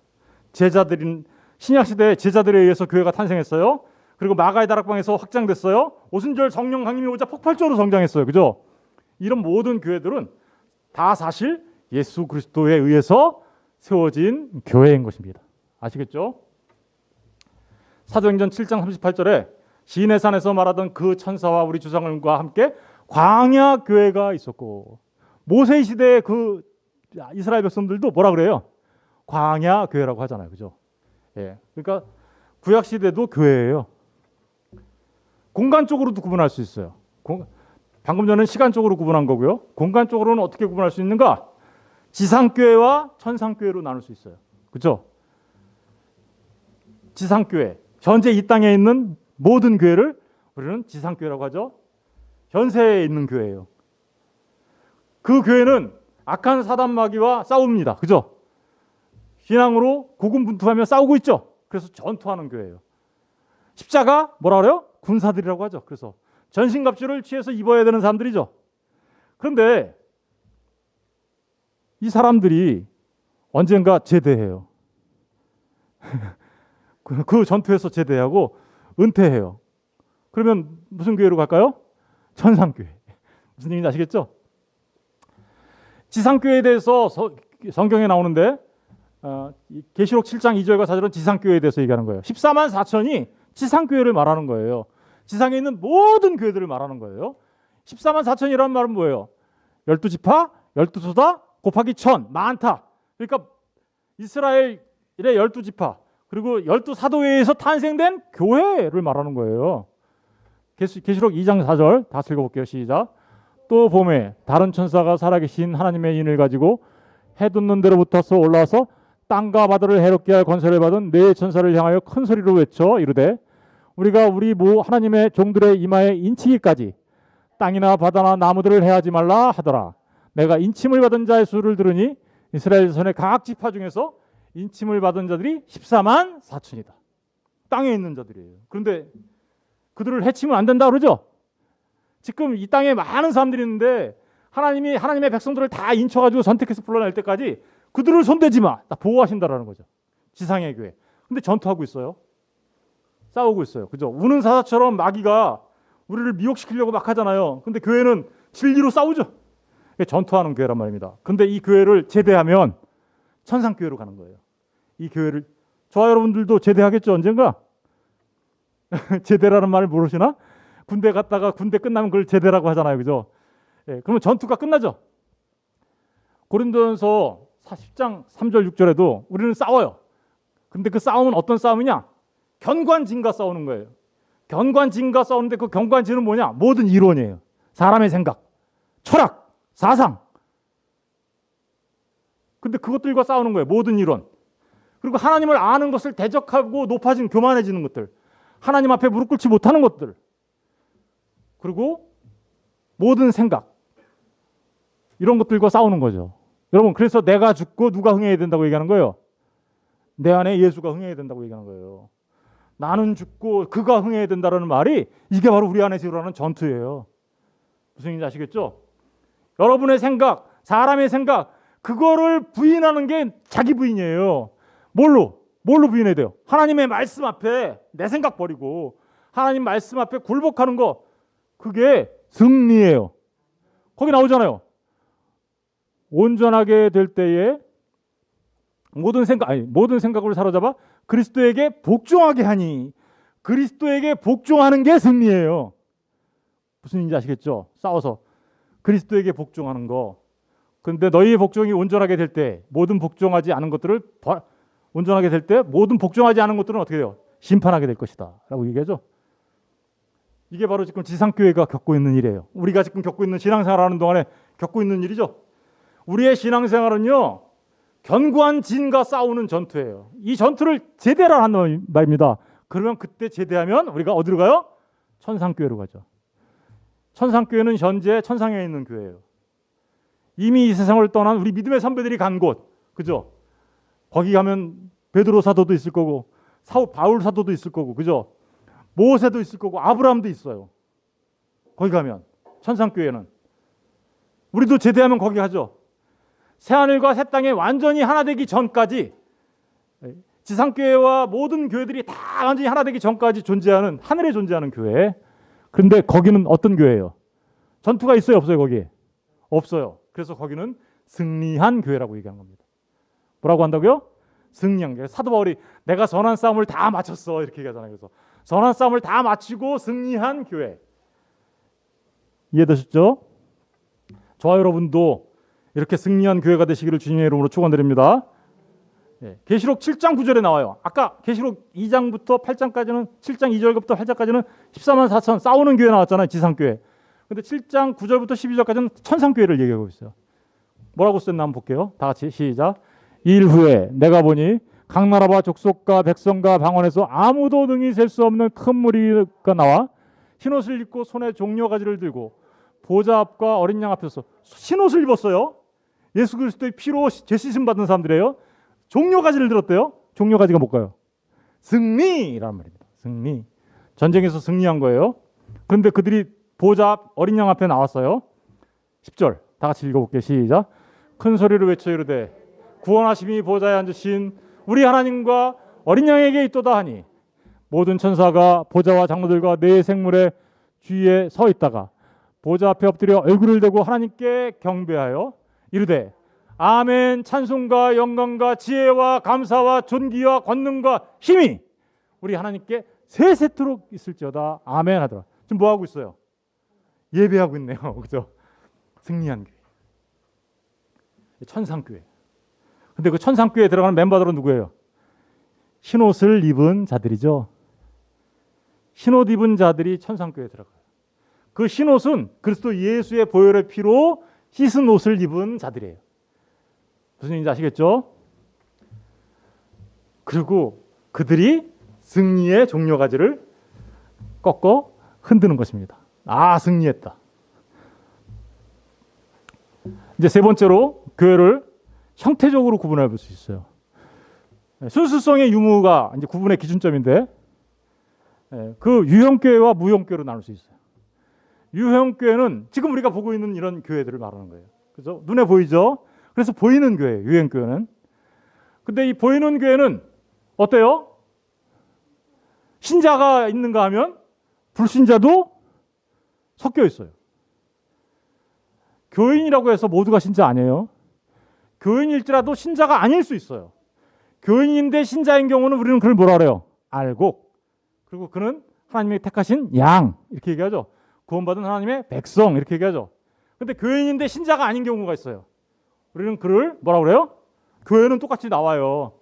신약 시대에 제자들에 의해서 교회가 탄생했어요. 그리고 마가의 다락방에서 확장됐어요. 오순절 성령 강림이 오자 폭발적으로 성장했어요. 그죠? 이런 모든 교회들은 다 사실 예수 그리스도에 의해서 세워진 교회인 것입니다. 아시겠죠? 사도행전 7장 38절에 시내산에서 말하던 그 천사와 우리 조상과 함께 광야 교회가 있었고, 모세 시대의 그 이스라엘 백성들도 뭐라 그래요? 광야 교회라고 하잖아요. 그죠? 예. 그러니까 구약 시대도 교회예요. 공간적으로도 구분할 수 있어요. 방금 전에 시간적으로 구분한 거고요. 공간적으로는 어떻게 구분할 수 있는가? 지상교회와 천상교회로 나눌 수 있어요. 그렇죠? 지상교회, 현재 이 땅에 있는 모든 교회를 우리는 지상교회라고 하죠. 현세에 있는 교회예요. 그 교회는 악한 사단 마귀와 싸웁니다. 그죠? 신앙으로 고군분투하며 싸우고 있죠. 그래서 전투하는 교회예요. 십자가 뭐라 그래요? 군사들이라고 하죠. 그래서 전신갑주를 취해서 입어야 되는 사람들이죠. 그런데 이 사람들이 언젠가 제대해요. 그 전투에서 제대하고 은퇴해요. 그러면 무슨 교회로 갈까요? 천상교회. 무슨 얘기인지 아시겠죠? 지상교회에 대해서 성경에 나오는데 계시록 7장 2절과 4절은 지상교회에 대해서 얘기하는 거예요. 14만 4천이 지상교회를 말하는 거예요. 지상에 있는 모든 교회들을 말하는 거예요. 14만 4천이라는 말은 뭐예요? 12지파, 12소다 곱하기 1000, 많다. 그러니까 이스라엘의 12지파 그리고 12사도회에서 탄생된 교회를 말하는 거예요. 계시록 2장 4절 다 읽어볼게요. 시작. 또 봄에 다른 천사가 살아계신 하나님의 인을 가지고 해 돋는 데로 붙어서 올라와서 땅과 바다를 해롭게 할 권세를 받은 네 천사를 향하여 큰 소리로 외쳐 이르되 우리가 우리 하나님의 종들의 이마에 인치기까지 땅이나 바다나 나무들을 해하지 말라 하더라. 내가 인침을 받은 자의 수를 들으니 이스라엘 자손의 각 지파 중에서 인침을 받은 자들이 14만 4천이다. 땅에 있는 자들이에요. 그런데 그들을 해치면 안 된다 그러죠? 지금 이 땅에 많은 사람들이 있는데 하나님이 하나님의 백성들을 다 인쳐가지고 선택해서 불러낼 때까지 그들을 손대지 마. 다 보호하신다라는 거죠. 지상의 교회. 근데 전투하고 있어요. 싸우고 있어요. 그죠? 우는 사자처럼 마귀가 우리를 미혹시키려고 막 하잖아요. 근데 교회는 진리로 싸우죠. 전투하는 교회란 말입니다. 근데 이 교회를 제대하면 천상교회로 가는 거예요. 이 교회를 저와 여러분들도 제대하겠죠, 언젠가? 제대라는 말을 모르시나? 군대 갔다가 군대 끝나면 그걸 제대라고 하잖아요. 그죠? 예, 그러면 전투가 끝나죠. 고린도전서 10장 3절 6절에도 우리는 싸워요. 근데 그 싸움은 어떤 싸움이냐? 견관진과 싸우는 거예요. 견관진과 싸우는데 그 견관진은 뭐냐? 모든 이론이에요. 사람의 생각, 철학, 사상. 근데 그것들과 싸우는 거예요. 모든 이론. 그리고 하나님을 아는 것을 대적하고 높아진 교만해지는 것들. 하나님 앞에 무릎 꿇지 못하는 것들. 그리고 모든 생각. 이런 것들과 싸우는 거죠. 여러분, 그래서 내가 죽고 누가 흥해야 된다고 얘기하는 거예요? 내 안에 예수가 흥해야 된다고 얘기하는 거예요. 나는 죽고 그가 흥해야 된다는 말이 이게 바로 우리 안에서 일어나는 전투예요. 무슨 얘기인지 아시겠죠? 여러분의 생각, 사람의 생각, 그거를 부인하는 게 자기 부인이에요. 뭘로 부인해야 돼요? 하나님의 말씀 앞에 내 생각 버리고 하나님 말씀 앞에 굴복하는 거, 그게 승리예요. 거기 나오잖아요. 온전하게 될 때에 모든 생각을 사로잡아 그리스도에게 복종하게 하니, 그리스도에게 복종하는 게 승리예요. 무슨 얘기인지 아시겠죠? 싸워서 그리스도에게 복종하는 거. 그런데 너희의 복종이 온전하게 될 때, 모든 복종하지 않은 것들을 온전하게 될 때, 모든 복종하지 않은 것들은 어떻게 돼요? 심판하게 될 것이다 라고 얘기하죠. 이게 바로 지금 지상교회가 겪고 있는 일이에요. 우리가 지금 겪고 있는 신앙생활하는 동안에 겪고 있는 일이죠. 우리의 신앙생활은요, 견고한 진과 싸우는 전투예요. 이 전투를 제대로 한다는 말입니다. 그러면 그때 제대하면 우리가 어디로 가요? 천상교회로 가죠. 천상교회는 현재 천상에 있는 교회예요. 이미 이 세상을 떠난 우리 믿음의 선배들이 간 곳, 그죠? 거기 가면 베드로 사도도 있을 거고, 바울 사도도 있을 거고, 그죠? 모세도 있을 거고, 아브라함도 있어요. 거기 가면 천상교회는 우리도 제대하면 거기 가죠. 새하늘과 새 땅에 완전히 하나 되기 전까지, 지상교회와 모든 교회들이 다 완전히 하나 되기 전까지 존재하는, 하늘에 존재하는 교회. 그런데 거기는 어떤 교회예요? 전투가 있어요, 없어요? 거기에 없어요. 그래서 거기는 승리한 교회라고 얘기한 겁니다. 뭐라고 한다고요? 승리한 교회. 사도 바울이 내가 선한 싸움을 다 마쳤어 이렇게 얘기하잖아요. 그래서 선한 싸움을 다 마치고 승리한 교회. 이해되셨죠? 저와 여러분도 이렇게 승리한 교회가 되시기를 주님의 이름으로 축원드립니다. 계시록 7장 9절에 나와요. 아까 계시록 2장부터 8장까지는, 7장 2절부터 8장까지는 14만 4천 싸우는 교회 나왔잖아요. 지상교회. 근데 7장 9절부터 12절까지는 천상교회를 얘기하고 있어요. 뭐라고 썼나 한번 볼게요. 다 같이 시작. 이 일 후에 내가 보니 각 나라와 족속과 백성과 방언에서 아무도 능히 셀 수 없는 큰 무리가 나와 흰옷을 입고 손에 종려가지를 들고 보좌 앞과 어린 양 앞에서, 흰옷을 입었어요. 예수 그리스도의 피로 죄 씻음 받은 사람들이에요. 종려가지를 들었대요. 종려가지가 뭘까요? 승리라는 말입니다. 승리. 전쟁에서 승리한 거예요. 그런데 그들이 보좌 앞 어린 양 앞에 나왔어요. 10절 다 같이 읽어볼게요. 시작. 큰 소리로 외쳐 이르되 구원하심이 보좌에 앉으신 우리 하나님과 어린 양에게 있도다 하니, 모든 천사가 보좌와 장로들과 네 생물의 주위에 서 있다가 보좌 앞에 엎드려 얼굴을 대고 하나님께 경배하여 이르되 아멘. 찬송과 영광과 지혜와 감사와 존귀와 권능과 힘이 우리 하나님께 세세토록 있을지어다. 아멘 하더라. 지금 뭐 하고 있어요? 예배하고 있네요. 그죠? 승리한 교회. 천상교회. 근데 그 천상교회에 들어가는 멤버들은 누구예요? 흰옷을 입은 자들이죠. 흰옷 입은 자들이 천상교회에 들어가요. 그 흰옷은 그리스도 예수의 보혈의 피로 씻은 옷을 입은 자들이에요. 무슨 얘기인지 아시겠죠? 그리고 그들이 승리의 종려가지를 꺾어 흔드는 것입니다. 아, 승리했다. 이제 세 번째로 교회를 형태적으로 구분해 볼 수 있어요. 순수성의 유무가 이제 구분의 기준점인데, 그 유형교회와 무형교회로 나눌 수 있어요. 유형교회는 지금 우리가 보고 있는 이런 교회들을 말하는 거예요. 그죠? 눈에 보이죠? 그래서 보이는 교회예요, 유형교회는. 근데 이 보이는 교회는 어때요? 신자가 있는가 하면 불신자도 섞여 있어요. 교인이라고 해서 모두가 신자 아니에요. 교인일지라도 신자가 아닐 수 있어요. 교인인데 신자인 경우는 우리는 그걸 뭐라 그래요? 알곡. 그리고 그는 하나님이 택하신 양 이렇게 얘기하죠. 구원받은 하나님의 백성 이렇게 얘기하죠. 근데 교인인데 신자가 아닌 경우가 있어요. 우리는 그를 뭐라 그래요? 교회는 똑같이 나와요.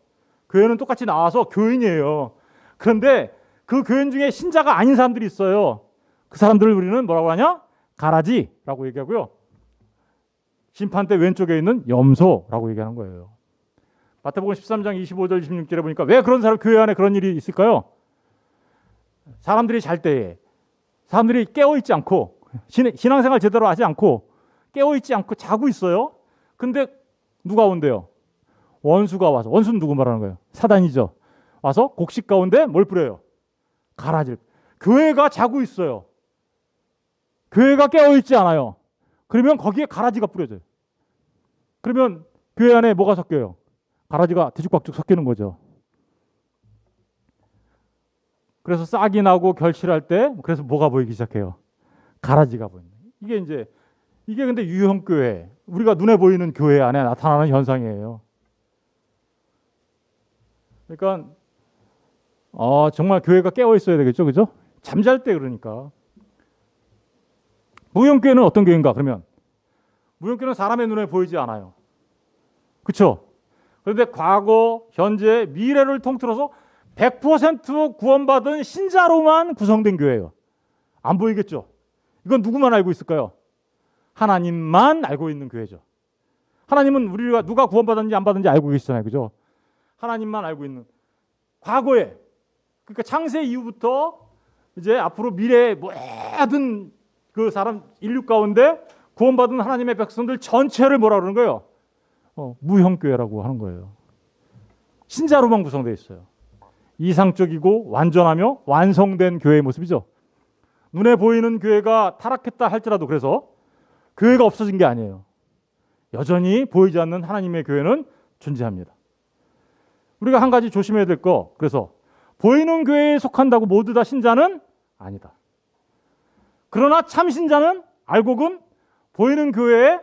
교회는 똑같이 나와서 교인이에요. 그런데 그 교인 중에 신자가 아닌 사람들이 있어요. 그 사람들을 우리는 뭐라고 하냐? 가라지라고 얘기하고요. 심판대 왼쪽에 있는 염소라고 얘기하는 거예요. 마태복음 13장 25절 26절에 보니까 왜 그런 사람, 교회 안에 그런 일이 있을까요? 사람들이 잘 때에 사람들이 깨어있지 않고 신앙생활 제대로 하지 않고 깨어있지 않고 자고 있어요. 근데 누가 온대요? 원수가 와서, 원수는 누구 말하는 거예요? 사단이죠. 와서 곡식 가운데 뭘 뿌려요? 가라지를. 교회가 자고 있어요. 교회가 깨어있지 않아요. 그러면 거기에 가라지가 뿌려져요. 그러면 교회 안에 뭐가 섞여요? 가라지가 뒤죽박죽 섞이는 거죠. 그래서 싹이 나고 결실할 때 그래서 뭐가 보이기 시작해요? 가라지가 보이는. 이게 근데 유형교회, 우리가 눈에 보이는 교회 안에 나타나는 현상이에요. 그러니까 정말 교회가 깨어 있어야 되겠죠, 그죠? 잠잘 때 그러니까. 무형교회는 어떤 교회인가? 그러면 무형교회는 사람의 눈에 보이지 않아요. 그렇죠? 그런데 과거, 현재, 미래를 통틀어서 100% 구원받은 신자로만 구성된 교회예요. 안 보이겠죠? 이건 누구만 알고 있을까요? 하나님만 알고 있는 교회죠. 하나님은 우리가 누가 구원받았는지 안 받았는지 알고 계시잖아요. 그죠? 하나님만 알고 있는 과거에, 그러니까 창세 이후부터 이제 앞으로 미래의 모든 그 사람 인류 가운데 구원받은 하나님의 백성들 전체를 뭐라 그러는 거예요? 무형교회라고 하는 거예요. 신자로만 구성되어 있어요. 이상적이고 완전하며 완성된 교회의 모습이죠. 눈에 보이는 교회가 타락했다 할지라도 그래서 교회가 없어진 게 아니에요. 여전히 보이지 않는 하나님의 교회는 존재합니다. 우리가 한 가지 조심해야 될 거, 그래서 보이는 교회에 속한다고 모두 다 신자는 아니다. 그러나 참 신자는 알곡은 보이는 교회에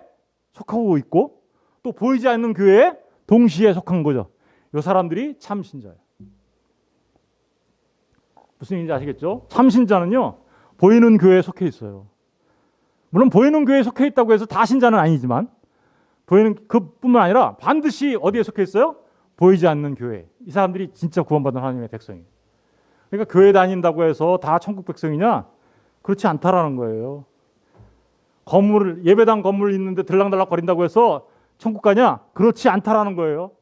속하고 있고 또 보이지 않는 교회에 동시에 속한 거죠. 이 사람들이 참 신자예요. 무슨 얘기인지 아시겠죠? 참 신자는요, 보이는 교회에 속해 있어요. 물론 보이는 교회에 속해 있다고 해서 다 신자는 아니지만 보이는 그뿐만 아니라 반드시 어디에 속해 있어요? 보이지 않는 교회. 이 사람들이 진짜 구원받은 하나님의 백성이에요. 그러니까 교회 다닌다고 해서 다 천국 백성이냐? 그렇지 않다라는 거예요. 예배당 건물 있는데 들락달락 거린다고 해서 천국 가냐? 그렇지 않다라는 거예요.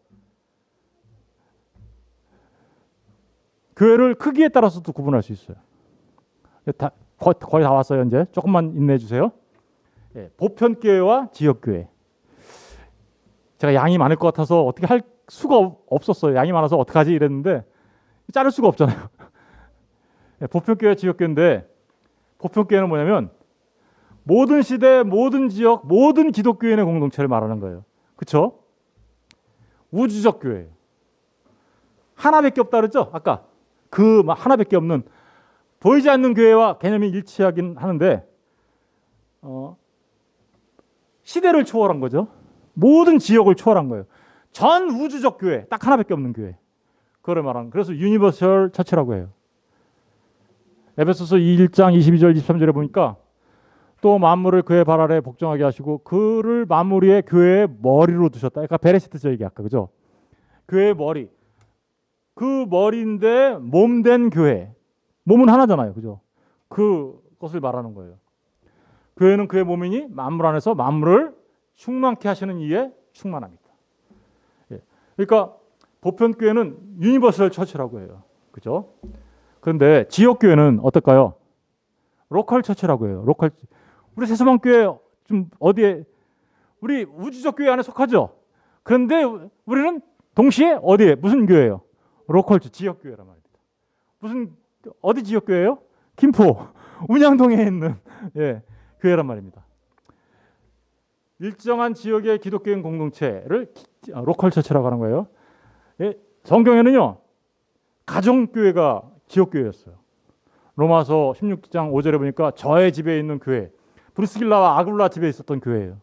교회를 크기에 따라서도 구분할 수 있어요. 거의 다 왔어요. 이제 조금만 인내해 주세요. 보편교회와 지역교회. 제가 양이 많을 것 같아서 어떻게 할 수가 없었어요. 양이 많아서 어떡하지 이랬는데 자를 수가 없잖아요. 보편교회, 지역교회인데 보편교회는 뭐냐면 모든 시대, 모든 지역, 모든 기독교인의 공동체를 말하는 거예요. 그렇죠? 우주적 교회. 하나밖에 없다 그랬죠? 아까 그 하나밖에 없는 보이지 않는 교회와 개념이 일치하긴 하는데 시대를 초월한 거죠. 모든 지역을 초월한 거예요. 전 우주적 교회, 딱 하나밖에 없는 교회. 그걸 말하는. 그래서 유니버설 처치라고 해요. 에베소서 1장 22절 23절에 보니까 또 만물을 그의 발 아래 복종하게 하시고 그를 만물 위에 교회의 머리로 두셨다. 그러니까 베레시트죠 이게 아까 그죠? 교회의 머리. 그 머리인데 몸된 교회. 몸은 하나잖아요, 그죠? 그것을 말하는 거예요. 교회는 그의 몸이니 만물 안에서 만물을 충만케 하시는 이에 충만합니다. 그러니까 보편교회는 유니버설 처치라고 해요, 그죠? 그런데 지역교회는 어떨까요? 로컬 처치라고 해요. 로컬. 우리 새소망교회 좀 어디에 우리 우주적 교회 안에 속하죠. 그런데 우리는 동시에 어디에 무슨 교회예요? 로컬 지역 교회란 말입니다. 무슨 어디 지역 교회예요? 김포 운양동에 있는 교회란 말입니다. 일정한 지역의 기독교인 공동체를 로컬 처치라고 하는 거예요. 성경에는요 가정교회가 지역교회였어요. 로마서 16장 5절에 보니까 저의 집에 있는 교회, 브리스길라와 아굴라 집에 있었던 교회예요.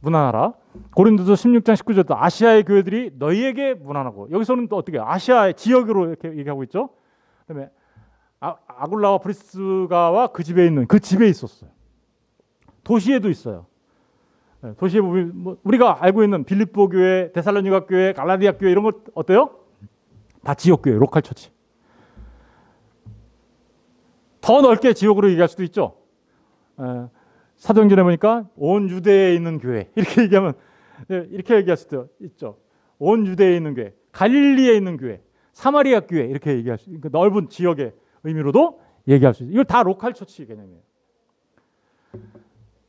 무난하라. 고린도서 16장 19절도 아시아의 교회들이 너희에게 무난하고, 여기서는 또 어떻게 아시아의 지역으로 이렇게 얘기하고 있죠. 그다음에 아굴라와 브리스가와 그 집에 있는 그 집에 있었어요. 도시에도 있어요. 도시에 보면 우리가 알고 있는 빌립보 교회, 데살로니가 교회, 갈라디아 교회 이런 것 어때요? 다 지역 교회, 로컬 처치. 더 넓게 지역으로 얘기할 수도 있죠. 사도행전에 보니까 온 유대에 있는 교회 이렇게 얘기하면 이렇게 얘기할 수도 있죠. 온 유대에 있는 교회, 갈릴리에 있는 교회, 사마리아 교회 이렇게 얘기할 수, 그러니까 넓은 지역의 의미로도 얘기할 수 있어요. 이걸 다 로컬 처치 개념이에요.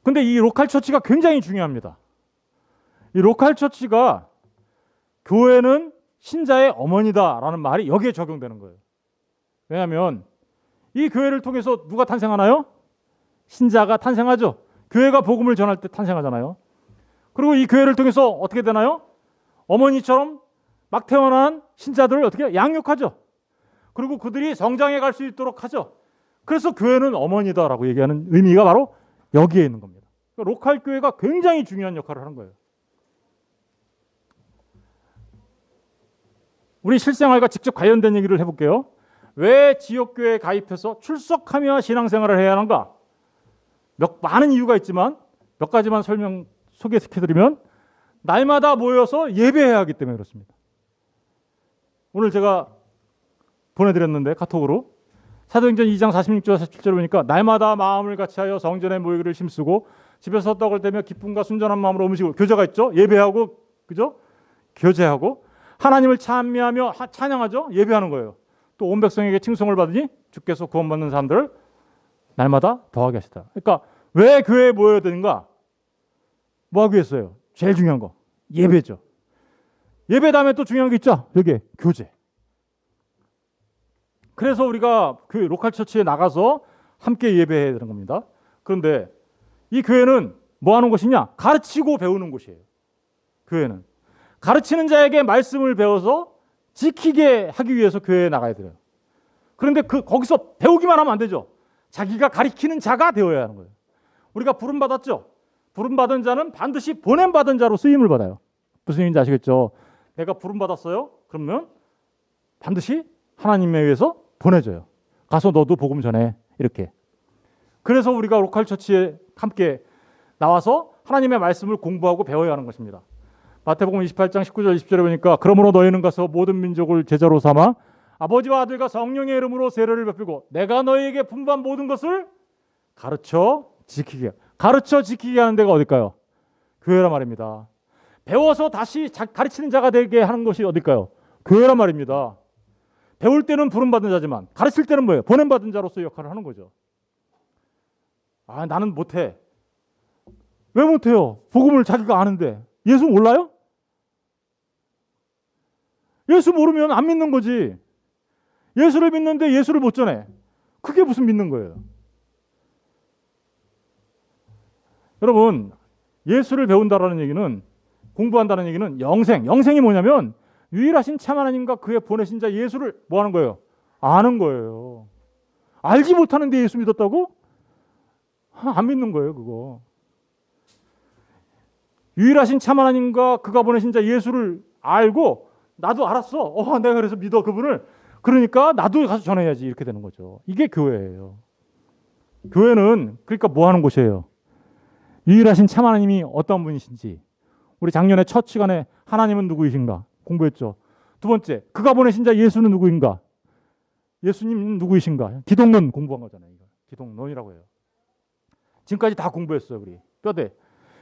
근데 이 로컬 처치가 굉장히 중요합니다. 이 로컬 처치가 교회는 신자의 어머니다라는 말이 여기에 적용되는 거예요. 왜냐하면 이 교회를 통해서 누가 탄생하나요? 신자가 탄생하죠. 교회가 복음을 전할 때 탄생하잖아요. 그리고 이 교회를 통해서 어떻게 되나요? 어머니처럼 막 태어난 신자들을 어떻게 양육하죠. 그리고 그들이 성장해 갈 수 있도록 하죠. 그래서 교회는 어머니다라고 얘기하는 의미가 바로 여기에 있는 겁니다. 그러니까 로컬 교회가 굉장히 중요한 역할을 하는 거예요. 우리 실생활과 직접 관련된 얘기를 해볼게요. 왜 지역교회에 가입해서 출석하며 신앙생활을 해야 하는가? 많은 이유가 있지만 몇 가지만 소개시켜드리면, 날마다 모여서 예배해야 하기 때문에 그렇습니다. 오늘 제가 보내드렸는데 카톡으로 사도행전 2장 46절 47절 보니까, 날마다 마음을 같이하여 성전에 모이기를 힘쓰고 집에서 떡을 떼며 기쁨과 순전한 마음으로 음식을, 교제가 있죠. 예배하고, 그죠? 교제하고 하나님을 찬미하며 찬양하죠. 예배하는 거예요. 또 온 백성에게 칭송을 받으니 주께서 구원받는 사람들을 날마다 더하게 하시다. 그러니까 왜 교회에 모여야 되는가? 뭐 하기 위해서요? 제일 중요한 거 예배죠. 예배 다음에 또 중요한 게 있죠. 여기 교제. 그래서 우리가 그 로컬 처치에 나가서 함께 예배해야 되는 겁니다. 그런데 이 교회는 뭐 하는 곳이냐? 가르치고 배우는 곳이에요. 교회는 가르치는 자에게 말씀을 배워서 지키게 하기 위해서 교회에 나가야 돼요. 그런데 거기서 배우기만 하면 안 되죠. 자기가 가르치는 자가 되어야 하는 거예요. 우리가 부름 받았죠. 부름 받은 자는 반드시 보냄 받은 자로 쓰임을 받아요. 무슨 얘기인지 아시겠죠? 내가 부름 받았어요. 그러면 반드시 하나님에 의해서 보내줘요. 가서 너도 복음 전해. 이렇게. 그래서 우리가 로컬 처치에 함께 나와서 하나님의 말씀을 공부하고 배워야 하는 것입니다. 마태복음 28장 19절 20절에 보니까, 그러므로 너희는 가서 모든 민족을 제자로 삼아 아버지와 아들과 성령의 이름으로 세례를 베풀고 내가 너희에게 분부한 모든 것을 가르쳐 지키게 하는 데가 어딜까요? 교회란 말입니다. 배워서 다시 가르치는 자가 되게 하는 것이 어딜까요? 교회란 말입니다. 배울 때는 부름받은 자지만 가르칠 때는 뭐예요? 보냄받은 자로서 역할을 하는 거죠. 나는 못해. 왜 못해요? 복음을 자기가 아는데. 예수 몰라요? 예수 모르면 안 믿는 거지. 예수를 믿는데 예수를 못 전해. 그게 무슨 믿는 거예요? 여러분, 예수를 배운다라는 얘기는, 공부한다는 얘기는 영생이 뭐냐면 유일하신 참 하나님과 그의 보내신 자 예수를 뭐 하는 거예요? 아는 거예요. 알지 못하는데 예수 믿었다고? 안 믿는 거예요, 그거. 유일하신 참 하나님과 그가 보내신 자 예수를 알고, 나도 알았어. 내가 그래서 믿어, 그분을. 그러니까 나도 가서 전해야지. 이렇게 되는 거죠. 이게 교회예요. 교회는 그러니까 뭐 하는 곳이에요? 유일하신 참 하나님이 어떤 분이신지, 우리 작년에 첫 시간에 하나님은 누구이신가 공부했죠. 두 번째, 그가 보내신 자 예수는 누구인가? 예수님은 누구이신가? 기독론 공부한 거잖아요. 기독론이라고 해요. 지금까지 다 공부했어요, 우리. 뼈대.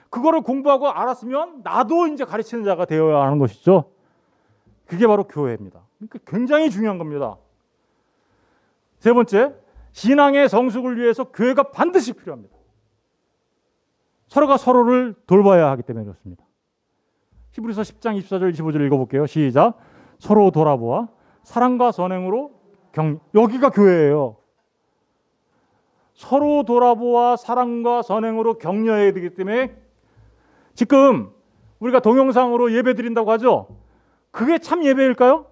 그거를 공부하고 알았으면 나도 이제 가르치는 자가 되어야 하는 것이죠. 그게 바로 교회입니다. 그러니까 굉장히 중요한 겁니다. 세 번째, 신앙의 성숙을 위해서 교회가 반드시 필요합니다. 서로가 서로를 돌봐야 하기 때문에 그렇습니다. 히브리서 10장 24절 25절 읽어볼게요. 시작. 서로 돌아보아 사랑과 선행으로 여기가 교회예요. 서로 돌아보아 사랑과 선행으로 격려해야 되기 때문에, 지금 우리가 동영상으로 예배 드린다고 하죠. 그게 참 예배일까요?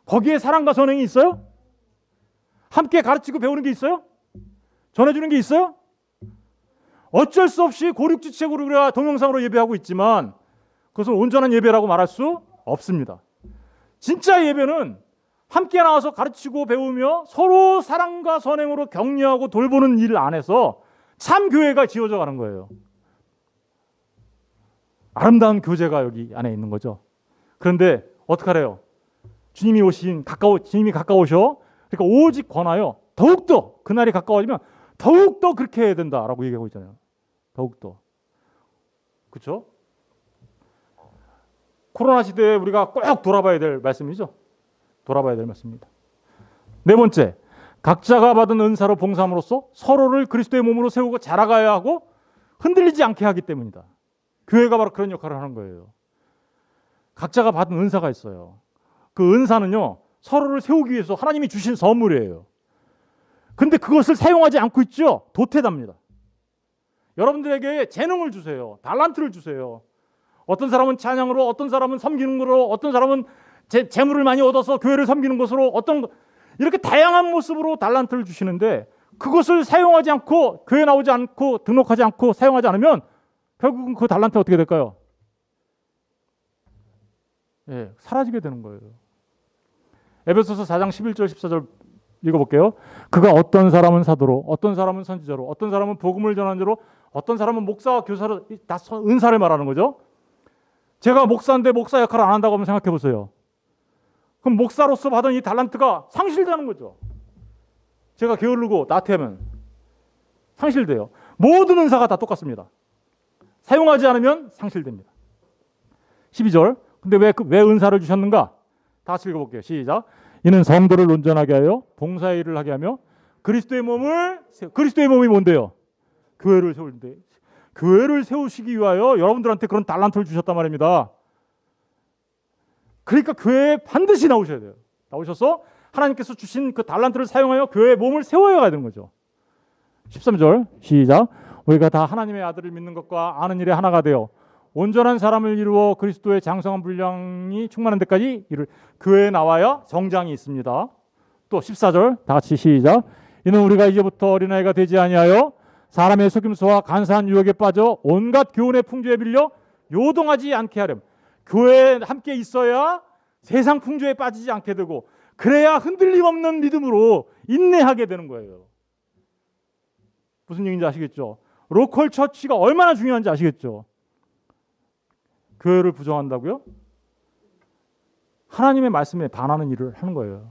거기에 사랑과 선행이 있어요? 함께 가르치고 배우는 게 있어요? 전해주는 게 있어요? 어쩔 수 없이 고륙지책으로 우리가 동영상으로 예배하고 있지만 그것은 온전한 예배라고 말할 수 없습니다. 진짜 예배는 함께 나와서 가르치고 배우며 서로 사랑과 선행으로 격려하고 돌보는 일 안에서 참 교회가 지어져 가는 거예요. 아름다운 교제가 여기 안에 있는 거죠. 그런데 어떡하래요? 주님이 가까우셔. 그러니까 오직 권하여 더욱더 그날이 가까워지면 더욱더 그렇게 해야 된다라고 얘기하고 있잖아요. 더욱더. 그렇죠? 코로나 시대에 우리가 꼭 돌아봐야 될 말씀이죠. 돌아봐야 될 말씀입니다. 네 번째, 각자가 받은 은사로 봉사함으로써 서로를 그리스도의 몸으로 세우고 자라가야 하고 흔들리지 않게 하기 때문이다. 교회가 바로 그런 역할을 하는 거예요. 각자가 받은 은사가 있어요. 그 은사는요, 서로를 세우기 위해서 하나님이 주신 선물이에요. 근데 그것을 사용하지 않고 있죠? 도태답니다. 여러분들에게 재능을 주세요. 달란트를 주세요. 어떤 사람은 찬양으로, 어떤 사람은 섬기는 거로, 어떤 사람은 재물을 많이 얻어서 교회를 섬기는 것으로, 이렇게 다양한 모습으로 달란트를 주시는데 그것을 사용하지 않고, 교회 나오지 않고, 등록하지 않고, 사용하지 않으면 결국은 그 달란트 어떻게 될까요? 사라지게 되는 거예요. 에베소서 4장 11절 14절 읽어볼게요. 그가 어떤 사람은 사도로, 어떤 사람은 선지자로, 어떤 사람은 복음을 전하는 자로, 어떤 사람은 목사와 교사로, 다 은사를 말하는 거죠. 제가 목사인데 목사 역할을 안 한다고 한번 생각해 보세요. 그럼 목사로서 받은 이 달란트가 상실되는 거죠. 제가 게으르고 나태하면 상실돼요. 모든 은사가 다 똑같습니다. 사용하지 않으면 상실됩니다. 12절. 근데 왜 은사를 주셨는가? 다 같이 읽어볼게요. 시작. 이는 성도를 온전하게 하여 봉사의 일을 하게 하며 그리스도의 몸이 뭔데요? 교회를 세우는데, 교회를 세우시기 위하여 여러분들한테 그런 달란트를 주셨단 말입니다. 그러니까 교회에 반드시 나오셔야 돼요. 나오셔서 하나님께서 주신 그 달란트를 사용하여 교회의 몸을 세워야 가야 되는 거죠. 13절 시작. 우리가 다 하나님의 아들을 믿는 것과 아는 일에 하나가 되어 온전한 사람을 이루어 그리스도의 장성한 분량이 충만한 데까지 이를 교회에 나와야 성장이 있습니다. 또 14절 다 같이 시작. 이는 우리가 이제부터 어린아이가 되지 아니하여 사람의 속임수와 간사한 유혹에 빠져 온갖 교훈의 풍조에 밀려 요동하지 않게 하렴. 교회에 함께 있어야 세상 풍조에 빠지지 않게 되고, 그래야 흔들림 없는 믿음으로 인내하게 되는 거예요. 무슨 얘기인지 아시겠죠? 로컬 처치가 얼마나 중요한지 아시겠죠? 교회를 부정한다고요? 하나님의 말씀에 반하는 일을 하는 거예요.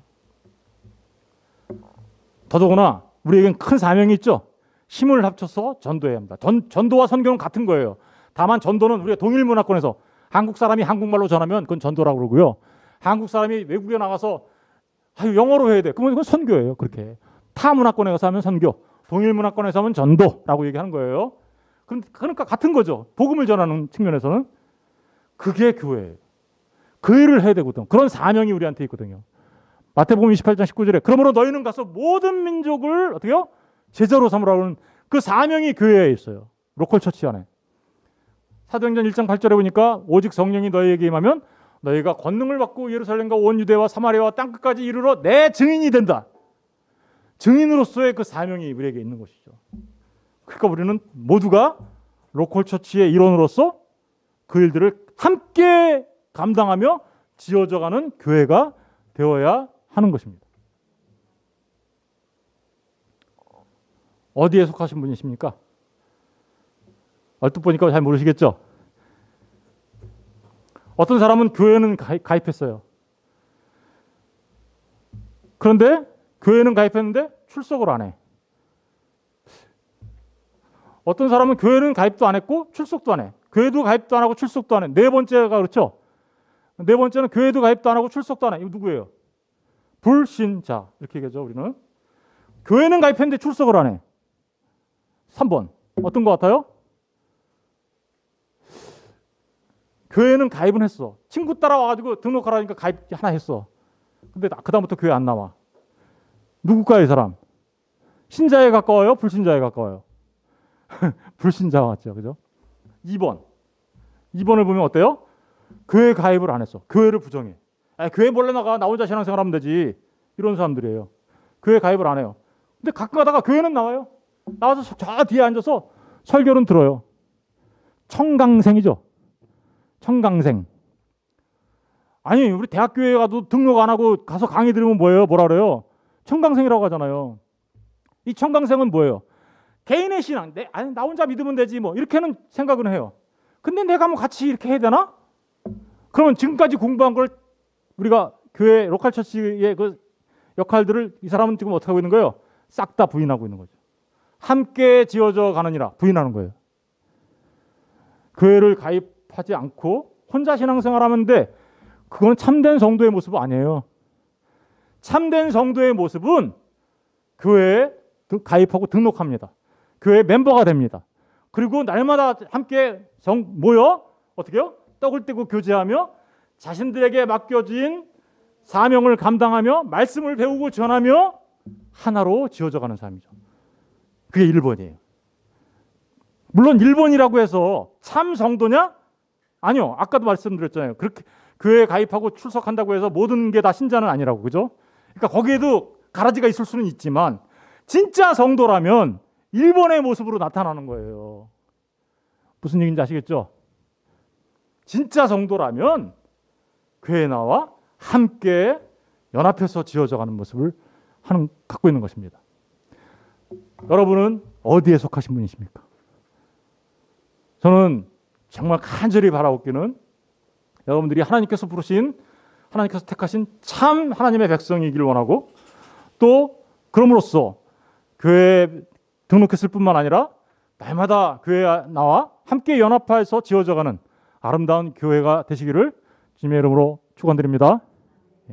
더더구나 우리에겐 큰 사명이 있죠. 힘을 합쳐서 전도해야 합니다. 전도와 선교는 같은 거예요. 다만 전도는 우리가 동일 문화권에서 한국 사람이 한국말로 전하면 그건 전도라고 그러고요. 한국 사람이 외국에 나가서 영어로 해야 돼. 그러면 그건 선교예요. 그렇게 타 문화권에 가서 하면 선교, 동일 문화권에서 하면 전도라고 얘기하는 거예요. 그러니까 같은 거죠. 복음을 전하는 측면에서는 그게 교회예요. 그 일을 해야 되거든. 그런 사명이 우리한테 있거든요. 마태복음 28장 19절에 그러므로 너희는 가서 모든 민족을 어떻게요? 제자로 삼으라는 그 사명이 교회에 있어요. 로컬 처치 안에. 사도행전 1장 8절에 보니까 오직 성령이 너희에게 임하면 너희가 권능을 받고 예루살렘과 온 유대와 사마리아와 땅끝까지 이르러 내 증인이 된다. 증인으로서의 그 사명이 우리에게 있는 것이죠. 그러니까 우리는 모두가 로컬 처치의 일원으로서 그 일들을 함께 감당하며 지어져가는 교회가 되어야 하는 것입니다. 어디에 속하신 분이십니까? 얼핏 보니까 잘 모르시겠죠? 어떤 사람은 교회는 가입했어요. 그런데 교회는 가입했는데 출석을 안 해. 어떤 사람은 교회는 가입도 안 했고 출석도 안 해. 교회도 가입도 안 하고 출석도 안 해. 네 번째가 그렇죠? 네 번째는 교회도 가입도 안 하고 출석도 안 해. 이거 누구예요? 불신자. 이렇게 얘기하죠, 우리는. 교회는 가입했는데 출석을 안 해. 3번. 어떤 것 같아요? 교회는 가입은 했어. 친구 따라와가지고 등록하라니까 가입 하나 했어. 근데 그다음부터 교회 안 나와. 누굴까요, 이 사람? 신자에 가까워요? 불신자에 가까워요? 불신자 같죠, 그죠? 2번. 2번을 보면 어때요? 교회 가입을 안 했어. 교회를 부정해. 교회 몰래 나 혼자 신앙생활 하면 되지. 이런 사람들이에요. 교회 가입을 안 해요. 근데 가끔 가다가 교회는 나와요. 나와서 저 뒤에 앉아서 설교는 들어요. 청강생이죠. 청강생. 아니, 우리 대학교에 가도 등록 안 하고 가서 강의 들으면 뭐예요? 뭐라 그래요? 청강생이라고 하잖아요. 이 청강생은 뭐예요? 개인의 신앙. 나 혼자 믿으면 되지 뭐 이렇게는 생각은 해요. 근데 내가 뭐 같이 이렇게 해야 되나? 그러면 지금까지 공부한 걸 우리가 교회 로컬 처치의 그 역할들을 이 사람은 지금 어떻게 하고 있는 거예요? 싹 다 부인하고 있는 거죠. 함께 지어져 가느니라 부인하는 거예요. 교회를 가입하지 않고 혼자 신앙생활하면 돼. 그건 참된 성도의 모습은 아니에요. 참된 성도의 모습은 교회에 가입하고 등록합니다. 교회 멤버가 됩니다. 그리고 날마다 함께 모여 어떻게 해요? 떡을 떼고 교제하며 자신들에게 맡겨진 사명을 감당하며 말씀을 배우고 전하며 하나로 지어져가는 삶이죠. 그게 1번이에요. 물론 1번이라고 해서 참 성도냐? 아니요. 아까도 말씀드렸잖아요. 그렇게 교회에 가입하고 출석한다고 해서 모든 게 다 신자는 아니라고, 그죠? 그러니까 거기에도 가라지가 있을 수는 있지만 진짜 성도라면 1번의 모습으로 나타나는 거예요. 무슨 얘기인지 아시겠죠? 진짜 성도라면 교회에 나와 함께 연합해서 지어져가는 모습을 갖고 있는 것입니다. 여러분은 어디에 속하신 분이십니까? 저는 정말 간절히 바라옵기는 여러분들이 하나님께서 택하신 참 하나님의 백성이길 원하고, 또 그럼으로써 교회에 등록했을 뿐만 아니라 날마다 교회에 나와 함께 연합해서 지어져가는 아름다운 교회가 되시기를 주님의 이름으로 축원드립니다.